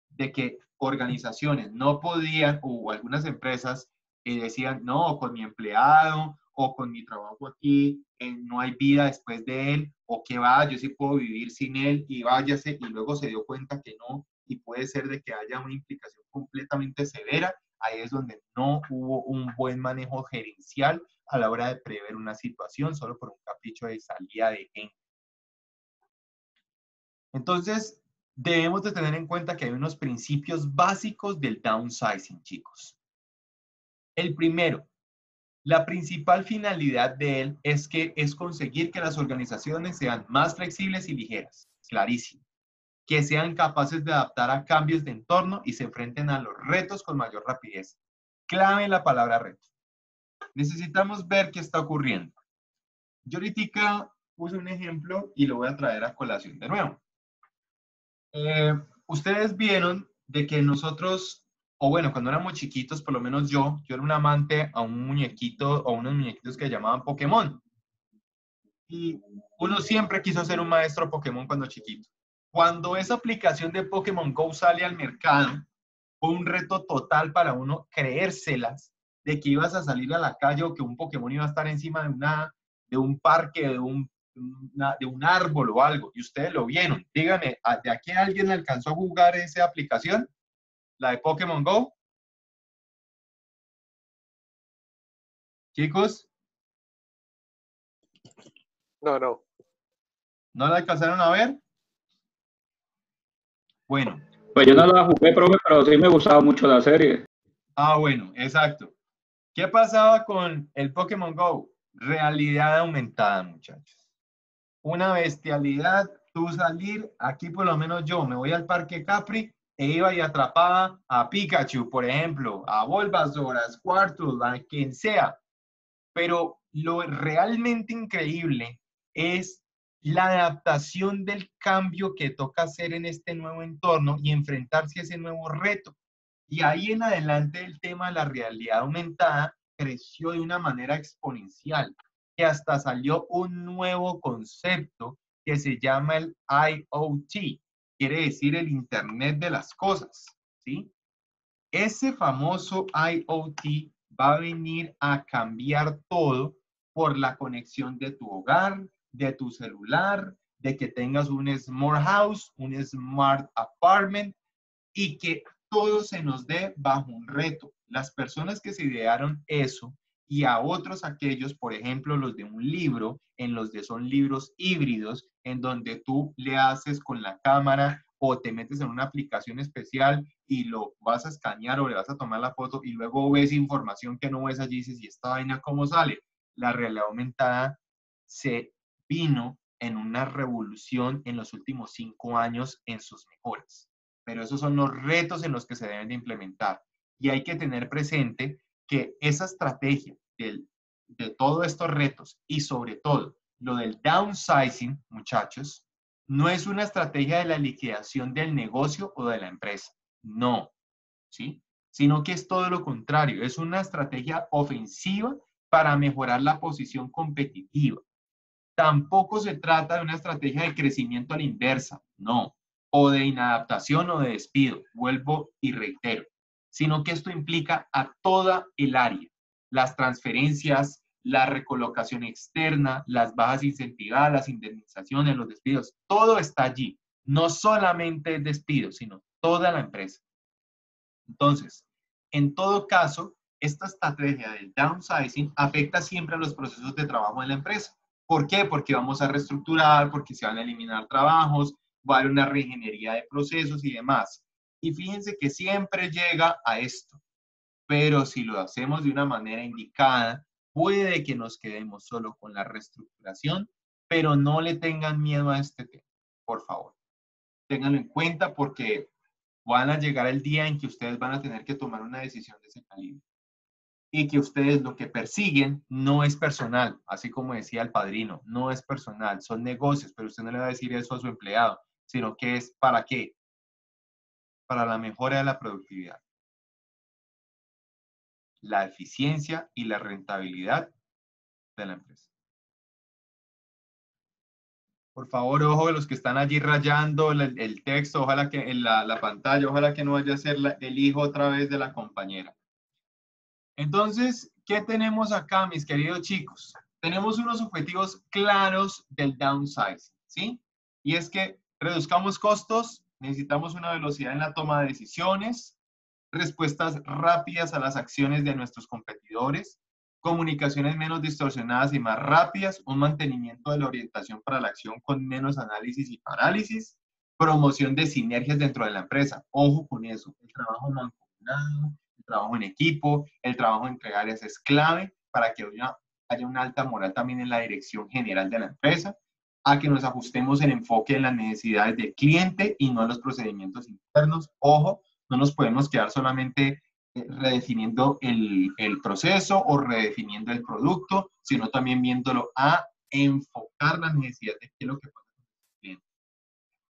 A: de que organizaciones no podían, o algunas empresas decían, no, con mi empleado o con mi trabajo aquí, no hay vida después de él, o que va, yo sí puedo vivir sin él y váyase, y luego se dio cuenta que no, y puede ser de que haya una implicación completamente severa. Ahí es donde no hubo un buen manejo gerencial a la hora de prever una situación solo por un capricho de salida de gente. Entonces, debemos de tener en cuenta que hay unos principios básicos del downsizing, chicos. El primero, la principal finalidad de él es conseguir que las organizaciones sean más flexibles y ligeras, clarísimo, que sean capaces de adaptar a cambios de entorno y se enfrenten a los retos con mayor rapidez. Clave la palabra reto. Necesitamos ver qué está ocurriendo. Yo ahorita puse un ejemplo y lo voy a traer a colación de nuevo. Ustedes vieron de que nosotros, o bueno, cuando éramos chiquitos, por lo menos yo era un amante a un muñequito o unos muñequitos que llamaban Pokémon. Y uno siempre quiso ser un maestro Pokémon cuando chiquito. Cuando esa aplicación de Pokémon Go sale al mercado, fue un reto total para uno creérselas de que ibas a salir a la calle o que un Pokémon iba a estar encima de un parque, de un árbol o algo. Y ustedes lo vieron. Díganme, ¿de aquí alguien alcanzó a jugar esa aplicación? ¿La de Pokémon Go? Chicos,
F: No, no.
A: ¿no la alcanzaron a ver? Bueno.
G: Pues yo no la jugué, profe, pero sí me gustaba mucho la serie.
A: Ah, bueno, exacto. ¿Qué pasaba con el Pokémon Go? Realidad aumentada, muchachos. Una bestialidad, tú salir, aquí por lo menos yo me voy al Parque Capri e iba y atrapaba a Pikachu, por ejemplo, a Bulbasaur, a Squirtle, a quien sea. Pero lo realmente increíble es la adaptación del cambio que toca hacer en este nuevo entorno y enfrentarse a ese nuevo reto. Y ahí en adelante el tema de la realidad aumentada creció de una manera exponencial, que hasta salió un nuevo concepto que se llama el IoT, quiere decir el Internet de las cosas, ¿sí? Ese famoso IoT va a venir a cambiar todo por la conexión de tu hogar, de tu celular, de que tengas un smart house, un smart apartment y que todo se nos dé bajo un reto. Las personas que se idearon eso y a otros aquellos, por ejemplo, los de un libro, en los de son libros híbridos, en donde tú le haces con la cámara o te metes en una aplicación especial y lo vas a escanear o le vas a tomar la foto y luego ves información que no ves allí y dices, ¿y esta vaina cómo sale? La realidad aumentada se vino en una revolución en los últimos 5 años en sus mejoras. Pero esos son los retos en los que se deben de implementar. Y hay que tener presente que esa estrategia de todos estos retos y sobre todo lo del downsizing, muchachos, no es una estrategia de la liquidación del negocio o de la empresa. No, ¿sí? Sino que es todo lo contrario. Es una estrategia ofensiva para mejorar la posición competitiva. Tampoco se trata de una estrategia de crecimiento a la inversa, no, o de inadaptación o de despido, vuelvo y reitero, sino que esto implica a toda el área, las transferencias, la recolocación externa, las bajas incentivadas, las indemnizaciones, los despidos, todo está allí, no solamente el despido, sino toda la empresa. Entonces, en todo caso, esta estrategia del downsizing afecta siempre a los procesos de trabajo de la empresa. ¿Por qué? Porque vamos a reestructurar, porque se van a eliminar trabajos, va a haber una reingeniería de procesos y demás. Y fíjense que siempre llega a esto, pero si lo hacemos de una manera indicada, puede que nos quedemos solo con la reestructuración, pero no le tengan miedo a este tema, por favor. Ténganlo en cuenta porque van a llegar el día en que ustedes van a tener que tomar una decisión de ese calibre. Y que ustedes lo que persiguen no es personal, así como decía el padrino, no es personal, son negocios, pero usted no le va a decir eso a su empleado, sino que es ¿para qué? Para la mejora de la productividad, la eficiencia y la rentabilidad de la empresa. Por favor, ojo de los que están allí rayando el texto, ojalá que en la pantalla, ojalá que no vaya a ser el hijo otra vez de la compañera. Entonces, ¿qué tenemos acá, mis queridos chicos? Tenemos unos objetivos claros del downsizing, ¿sí? Y es que reduzcamos costos, necesitamos una velocidad en la toma de decisiones, respuestas rápidas a las acciones de nuestros competidores, comunicaciones menos distorsionadas y más rápidas, un mantenimiento de la orientación para la acción con menos análisis y parálisis, promoción de sinergias dentro de la empresa. Ojo con eso, el trabajo mancomunado, el trabajo en equipo, el trabajo entre áreas es clave para que haya una alta moral también en la dirección general de la empresa, a que nos ajustemos el enfoque en las necesidades del cliente y no en los procedimientos internos. Ojo, no nos podemos quedar solamente redefiniendo el proceso o redefiniendo el producto, sino también viéndolo a enfocar las necesidades de qué es lo que pasa con el cliente.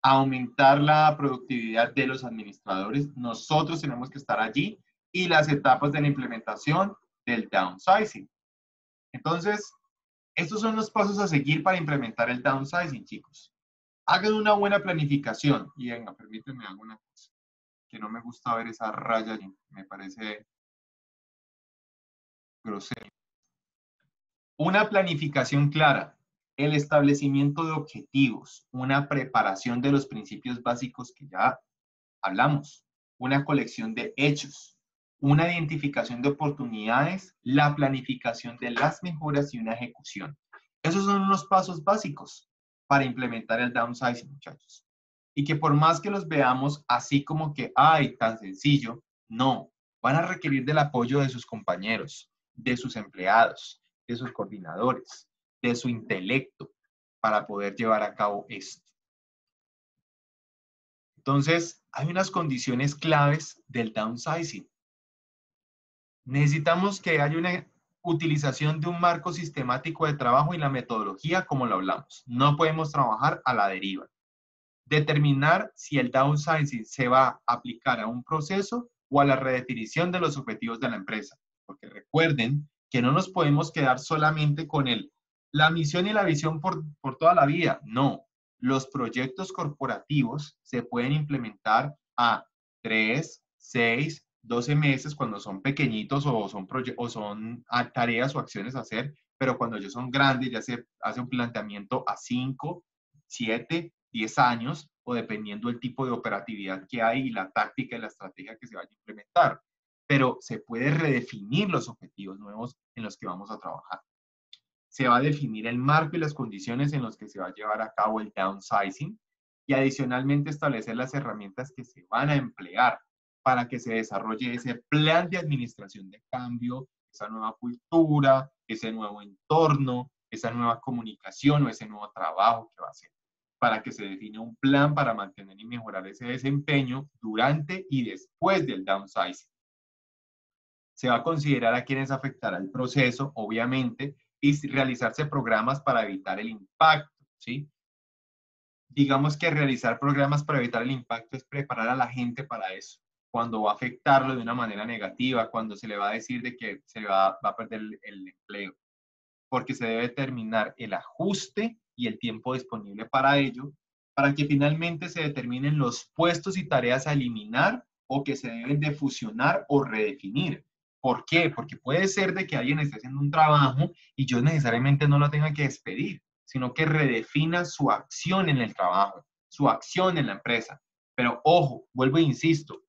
A: Aumentar la productividad de los administradores. Nosotros tenemos que estar allí y las etapas de la implementación del downsizing. Entonces, estos son los pasos a seguir para implementar el downsizing, chicos. Hagan una buena planificación. Y venga, permítanme hacer una cosa. Que no me gusta ver esa raya allí. Me parece grosero. Una planificación clara. El establecimiento de objetivos. Una preparación de los principios básicos que ya hablamos. Una colección de hechos. Una identificación de oportunidades, la planificación de las mejoras y una ejecución. Esos son unos pasos básicos para implementar el downsizing, muchachos. Y que por más que los veamos así como que, ay, tan sencillo, no. Van a requerir del apoyo de sus compañeros, de sus empleados, de sus coordinadores, de su intelecto para poder llevar a cabo esto. Entonces, hay unas condiciones claves del downsizing. Necesitamos que haya una utilización de un marco sistemático de trabajo y la metodología como lo hablamos. No podemos trabajar a la deriva. Determinar si el downsizing se va a aplicar a un proceso o a la redefinición de los objetivos de la empresa. Porque recuerden que no nos podemos quedar solamente con la misión y la visión por toda la vida. No. Los proyectos corporativos se pueden implementar a 3, 6, 12 meses cuando son pequeñitos o son tareas o acciones a hacer, pero cuando ya son grandes ya se hace un planteamiento a 5, 7, 10 años o dependiendo del tipo de operatividad que hay y la táctica y la estrategia que se vaya a implementar. Pero se puede redefinir los objetivos nuevos en los que vamos a trabajar. Se va a definir el marco y las condiciones en los que se va a llevar a cabo el downsizing y adicionalmente establecer las herramientas que se van a emplear para que se desarrolle ese plan de administración de cambio, esa nueva cultura, ese nuevo entorno, esa nueva comunicación o ese nuevo trabajo que va a hacer, para que se define un plan para mantener y mejorar ese desempeño durante y después del downsizing. Se va a considerar a quienes afectará el proceso, obviamente, y realizarse programas para evitar el impacto, ¿sí? Digamos que realizar programas para evitar el impacto es preparar a la gente para eso. Cuando va a afectarlo de una manera negativa, cuando se le va a decir de que se va a perder el empleo. Porque se debe determinar el ajuste y el tiempo disponible para ello, para que finalmente se determinen los puestos y tareas a eliminar o que se deben de fusionar o redefinir. ¿Por qué? Porque puede ser de que alguien esté haciendo un trabajo y yo necesariamente no lo tenga que despedir, sino que redefina su acción en el trabajo, su acción en la empresa. Pero ojo, vuelvo e insisto,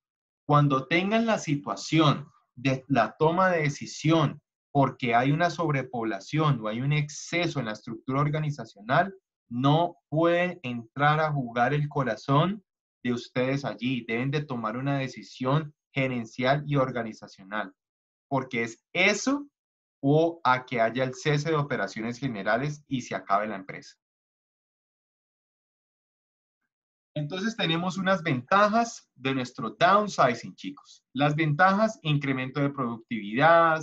A: cuando tengan la situación de la toma de decisión porque hay una sobrepoblación o hay un exceso en la estructura organizacional, no pueden entrar a jugar el corazón de ustedes allí. Deben de tomar una decisión gerencial y organizacional, porque es eso o a que haya el cese de operaciones generales y se acabe la empresa. Entonces tenemos unas ventajas de nuestro downsizing, chicos. Las ventajas, incremento de productividad,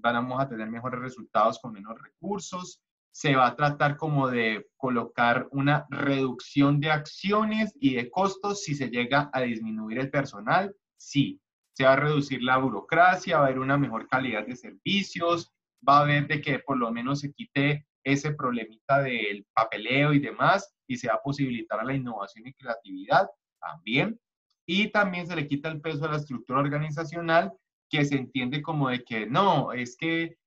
A: vamos a tener mejores resultados con menos recursos, se va a tratar como de colocar una reducción de acciones y de costos si se llega a disminuir el personal, sí. Se va a reducir la burocracia, va a haber una mejor calidad de servicios, va a haber de que por lo menos se quite ese problemita del papeleo y demás, y se va a posibilitar a la innovación y creatividad también. Y también se le quita el peso a la estructura organizacional, que se entiende como de que no, es que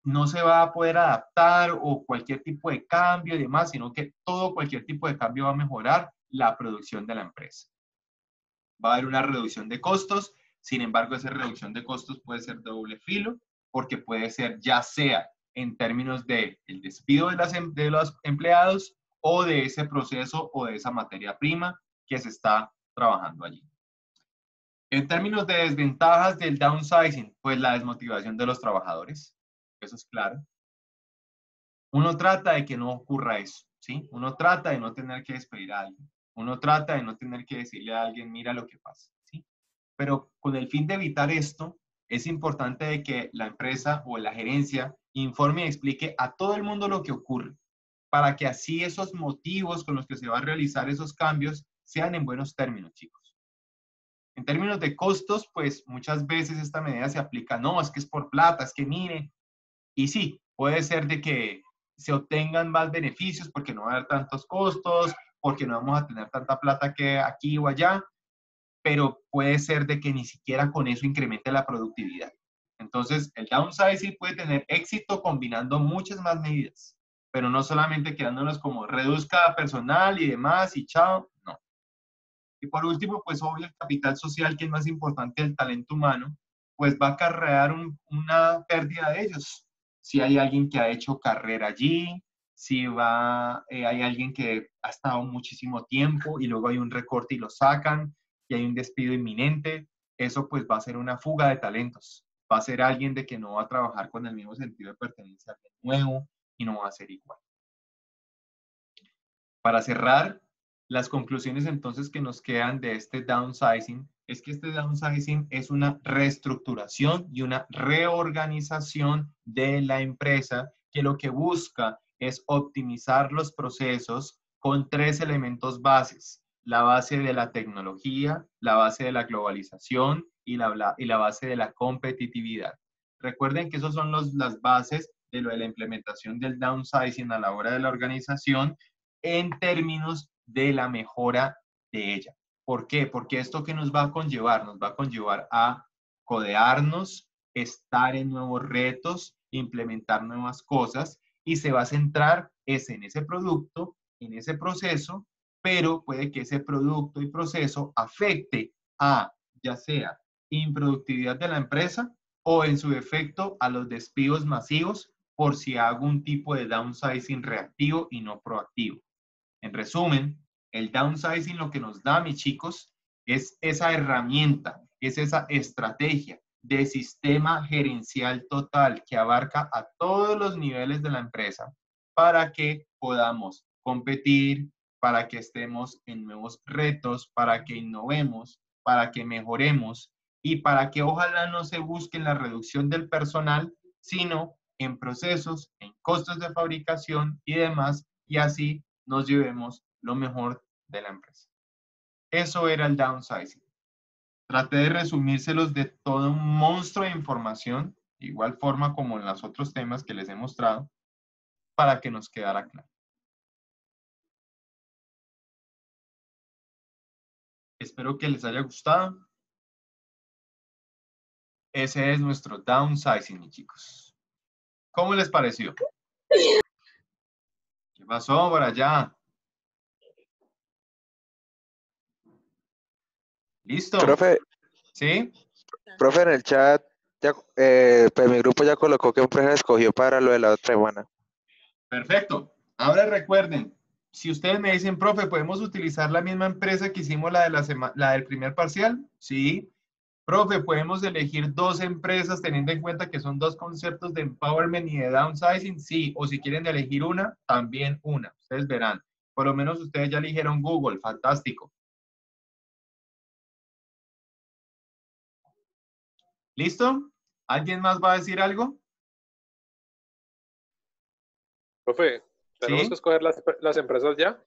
A: no se va a poder adaptar o cualquier tipo de cambio y demás, sino que cualquier tipo de cambio va a mejorar la producción de la empresa. Va a haber una reducción de costos, sin embargo, esa reducción de costos puede ser de doble filo, porque puede ser ya sea en términos del despido de los empleados o de ese proceso o de esa materia prima que se está trabajando allí. En términos de desventajas del downsizing, pues la desmotivación de los trabajadores, eso es claro. Uno trata de que no ocurra eso, ¿sí? Uno trata de no tener que despedir a alguien. Uno trata de no tener que decirle a alguien, mira lo que pasa, ¿sí? Pero con el fin de evitar esto, es importante de que la empresa o la gerencia informe y explique a todo el mundo lo que ocurre, para que así esos motivos con los que se van a realizar esos cambios sean en buenos términos, chicos. En términos de costos, pues muchas veces esta medida se aplica, no, es que es por plata, es que mire, y sí, puede ser de que se obtengan más beneficios porque no va a haber tantos costos, porque no vamos a tener tanta plata que aquí o allá, pero puede ser de que ni siquiera con eso incremente la productividad. Entonces, el downsizing puede tener éxito combinando muchas más medidas, pero no solamente quedándonos como reduzca personal y demás y chao, no. Y por último, pues obvio el capital social, que es más importante el talento humano, pues va a acarrear una pérdida de ellos. Si hay alguien que ha hecho carrera allí, si hay alguien que ha estado muchísimo tiempo y luego hay un recorte y lo sacan, y hay un despido inminente, eso pues va a ser una fuga de talentos. Va a ser alguien de que no va a trabajar con el mismo sentido de pertenencia a alguien nuevo y no va a ser igual. Para cerrar, las conclusiones entonces que nos quedan de este downsizing es que este downsizing es una reestructuración y una reorganización de la empresa que lo que busca es optimizar los procesos con 3 elementos bases: la base de la tecnología, la base de la globalización y la base de la competitividad. Recuerden que esos son las bases de lo de la implementación del downsizing a la hora de la organización en términos de la mejora de ella. ¿Por qué? Porque esto que nos va a conllevar a codearnos, estar en nuevos retos, implementar nuevas cosas, y se va a centrar en ese producto, en ese proceso, pero puede que ese producto y proceso afecte a, ya sea, improductividad de la empresa o en su defecto a los despidos masivos por si hago un tipo de downsizing reactivo y no proactivo. En resumen, el downsizing lo que nos da, mis chicos, es esa herramienta, es esa estrategia de sistema gerencial total que abarca a todos los niveles de la empresa para que podamos competir, para que estemos en nuevos retos, para que innovemos, para que mejoremos y para que ojalá no se busque la reducción del personal, sino en procesos, en costos de fabricación y demás, y así nos llevemos lo mejor de la empresa. Eso era el downsizing. Traté de resumírselos de todo un monstruo de información, de igual forma como en los otros temas que les he mostrado, para que nos quedara claro. Espero que les haya gustado. Ese es nuestro downsizing, mis chicos. ¿Cómo les pareció? ¿Qué pasó por allá? ¿Listo?
F: Profe,
A: ¿Sí?
F: profe, en el chat, ya, pues mi grupo ya colocó qué empresa escogió para lo de la otra semana.
A: Perfecto. Ahora recuerden, si ustedes me dicen, profe, ¿podemos utilizar la misma empresa que hicimos la del primer parcial? Sí. Profe, ¿podemos elegir 2 empresas teniendo en cuenta que son 2 conceptos de empowerment y de downsizing? Sí. O si quieren elegir una, también una. Ustedes verán. Por lo menos ustedes ya eligieron Google. Fantástico. ¿Listo? ¿Alguien más va a decir algo?
H: Profe, ¿tenemos
A: ¿Sí?
H: que escoger las empresas ya?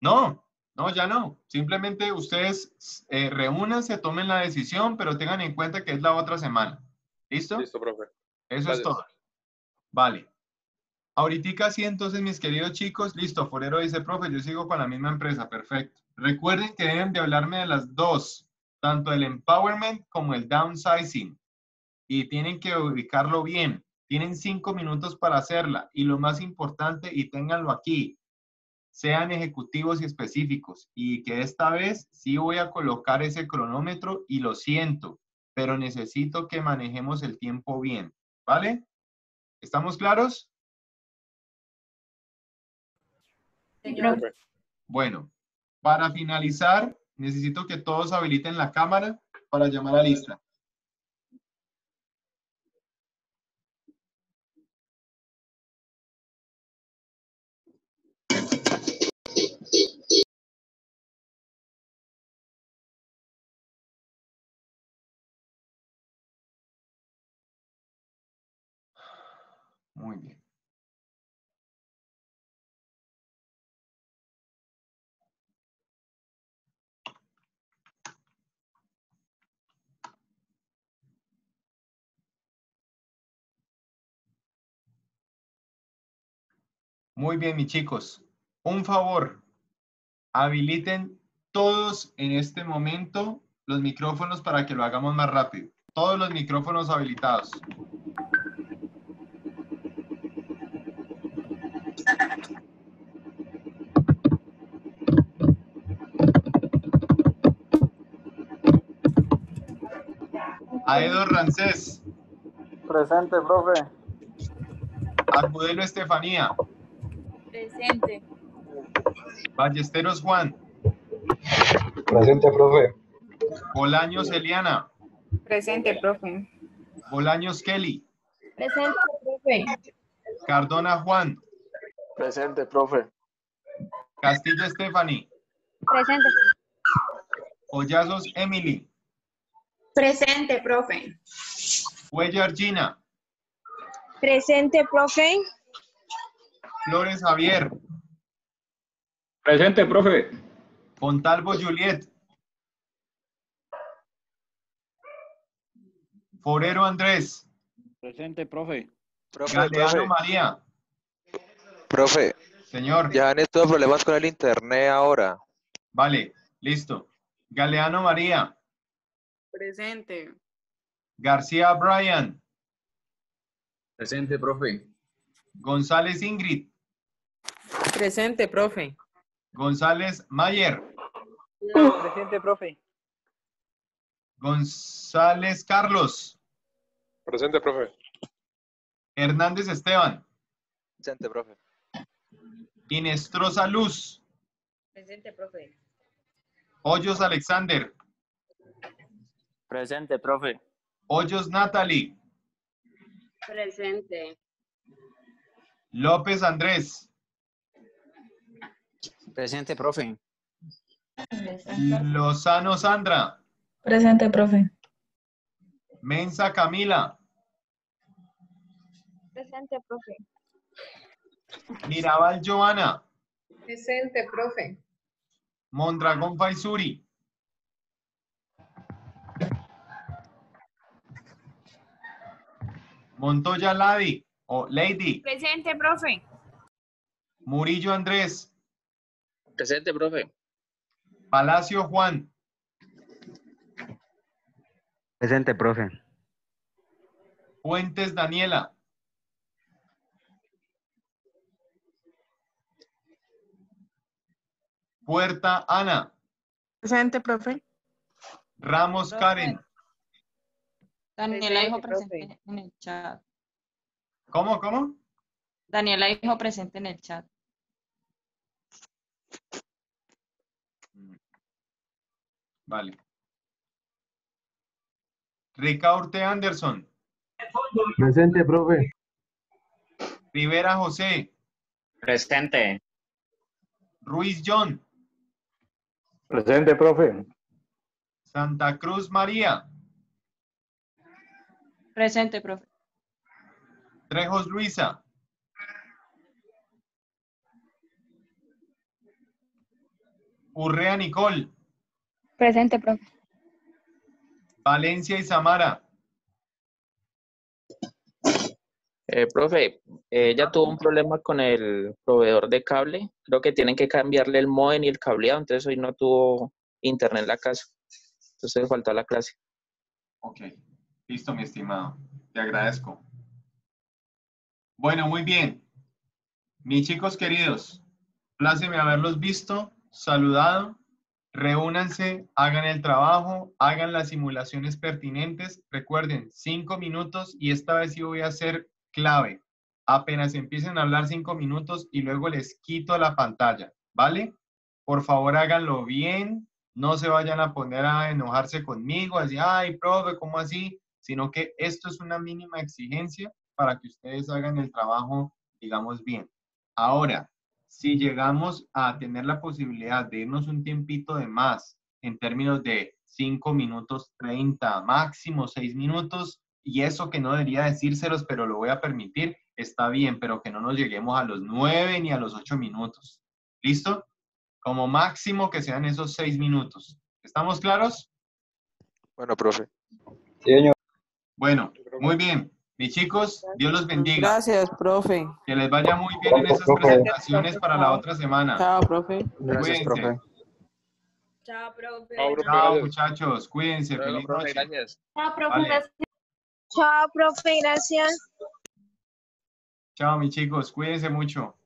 A: No, ya no. Simplemente ustedes reúnanse, tomen la decisión, pero tengan en cuenta que es la otra semana. ¿Listo?
H: Listo, profe.
A: Eso es
H: Gracias.
A: todo. Vale. Ahorita sí, entonces, mis queridos chicos, listo, Forero dice, profe, yo sigo con la misma empresa, perfecto. Recuerden que deben de hablarme de las dos, tanto el empowerment como el downsizing, y tienen que ubicarlo bien. Tienen 5 minutos para hacerla, y lo más importante, y ténganlo aquí, sean ejecutivos y específicos, y que esta vez sí voy a colocar ese cronómetro, y lo siento, pero necesito que manejemos el tiempo bien, ¿vale? ¿Estamos claros?
B: Señor.
H: Profe.
A: Bueno, para finalizar, necesito que todos habiliten la cámara para llamar a lista. Muy bien. Muy bien, mis chicos. Un favor, habiliten todos en este momento los micrófonos para que lo hagamos más rápido. Todos los micrófonos habilitados. Aedo Rancés.
I: Presente, profe.
A: Agudelo Estefanía.
B: Presente.
A: Ballesteros Juan.
D: Presente, profe.
A: Bolaños Eliana.
B: Presente, profe.
A: Bolaños Kelly.
E: Presente, profe.
A: Cardona Juan.
H: Presente, profe.
A: Castillo Stephanie.
E: Presente.
A: Hoyazos Emily.
E: Presente, profe.
A: Cuellar Gina.
E: Presente, profe.
A: Flores Javier.
G: Presente, profe.
A: Fontalvo Juliet. Forero Andrés.
I: Presente, profe.
A: Galeano María.
F: Profe,
A: Señor.
F: ya han estado problemas con el internet ahora.
A: Vale, listo. Galeano María.
B: Presente.
A: García Brian.
J: Presente, profe.
A: González Ingrid.
B: Presente, profe.
A: González Mayer.
I: Presente, profe.
A: González Carlos.
H: Presente, profe.
A: Hernández Esteban.
F: Presente, profe.
A: Inestrosa Luz.
B: Presente, profe.
A: Hoyos Alexander.
I: Presente, profe.
A: Hoyos Natalie.
E: Presente.
A: López Andrés.
I: Presente, profe.
A: Lozano Sandra.
C: Presente, profe.
A: Mensa Camila.
E: Presente, profe.
A: Mirabal Joana.
B: Presente, profe.
A: Mondragón Faisuri. Montoya Lady o Lady.
B: Presente, profe.
A: Murillo Andrés.
I: Presente, profe.
A: Palacio Juan.
I: Presente, profe.
A: Fuentes Daniela. Puerta Ana.
B: Presente, profe.
A: Ramos
C: Profe.
A: Karen.
C: Daniela dijo
B: Presente,
C: presente en el chat.
A: ¿Cómo?
C: Daniela dijo presente en el chat.
A: Vale. Ricaurte Anderson.
D: Presente, profe.
A: Rivera José.
I: Presente.
A: Ruiz John.
D: Presente, profe.
A: Santa Cruz María.
C: Presente, profe.
A: Trejos Luisa. Urrea Nicole.
E: Presente, profe.
A: Valencia y Samara.
I: Profe, ella tuvo un problema con el proveedor de cable. Creo que tienen que cambiarle el módem y el cableado, entonces hoy no tuvo internet en la casa. Entonces faltó a la clase.
A: Ok, listo, mi estimado. Te agradezco. Bueno, muy bien. Mis chicos queridos, pláceme haberlos visto, saludado. Reúnanse, hagan el trabajo, hagan las simulaciones pertinentes. Recuerden, 5 minutos y esta vez sí voy a ser clave. Apenas empiecen a hablar 5 minutos y luego les quito la pantalla, ¿vale? Por favor, háganlo bien. No se vayan a poner a enojarse conmigo, así, ay, profe, ¿cómo así? Sino que esto es una mínima exigencia para que ustedes hagan el trabajo, digamos, bien. Ahora, si llegamos a tener la posibilidad de irnos un tiempito de más, en términos de 5 minutos 30, máximo 6 minutos, y eso que no debería decírselos, pero lo voy a permitir, está bien, pero que no nos lleguemos a los 9 ni a los 8 minutos. ¿Listo? Como máximo que sean esos 6 minutos. ¿Estamos claros?
F: Bueno, profe.
D: Sí, señor.
A: Bueno, muy bien. Mis chicos, Dios los bendiga.
K: Gracias, profe.
A: Que les vaya muy bien en esas presentaciones para la otra semana.
K: Chao, profe.
F: Gracias,
A: Cuídense.
F: profe.
B: Chao, profe.
H: Chao, profe.
A: Chao,
H: Gracias.
A: muchachos. Cuídense.
I: Luego,
A: Feliz
I: profe,
A: noche.
I: gracias.
E: Chao, profe,
A: Vale.
E: gracias. Chao, profe, gracias.
A: Chao, mis chicos. Cuídense mucho.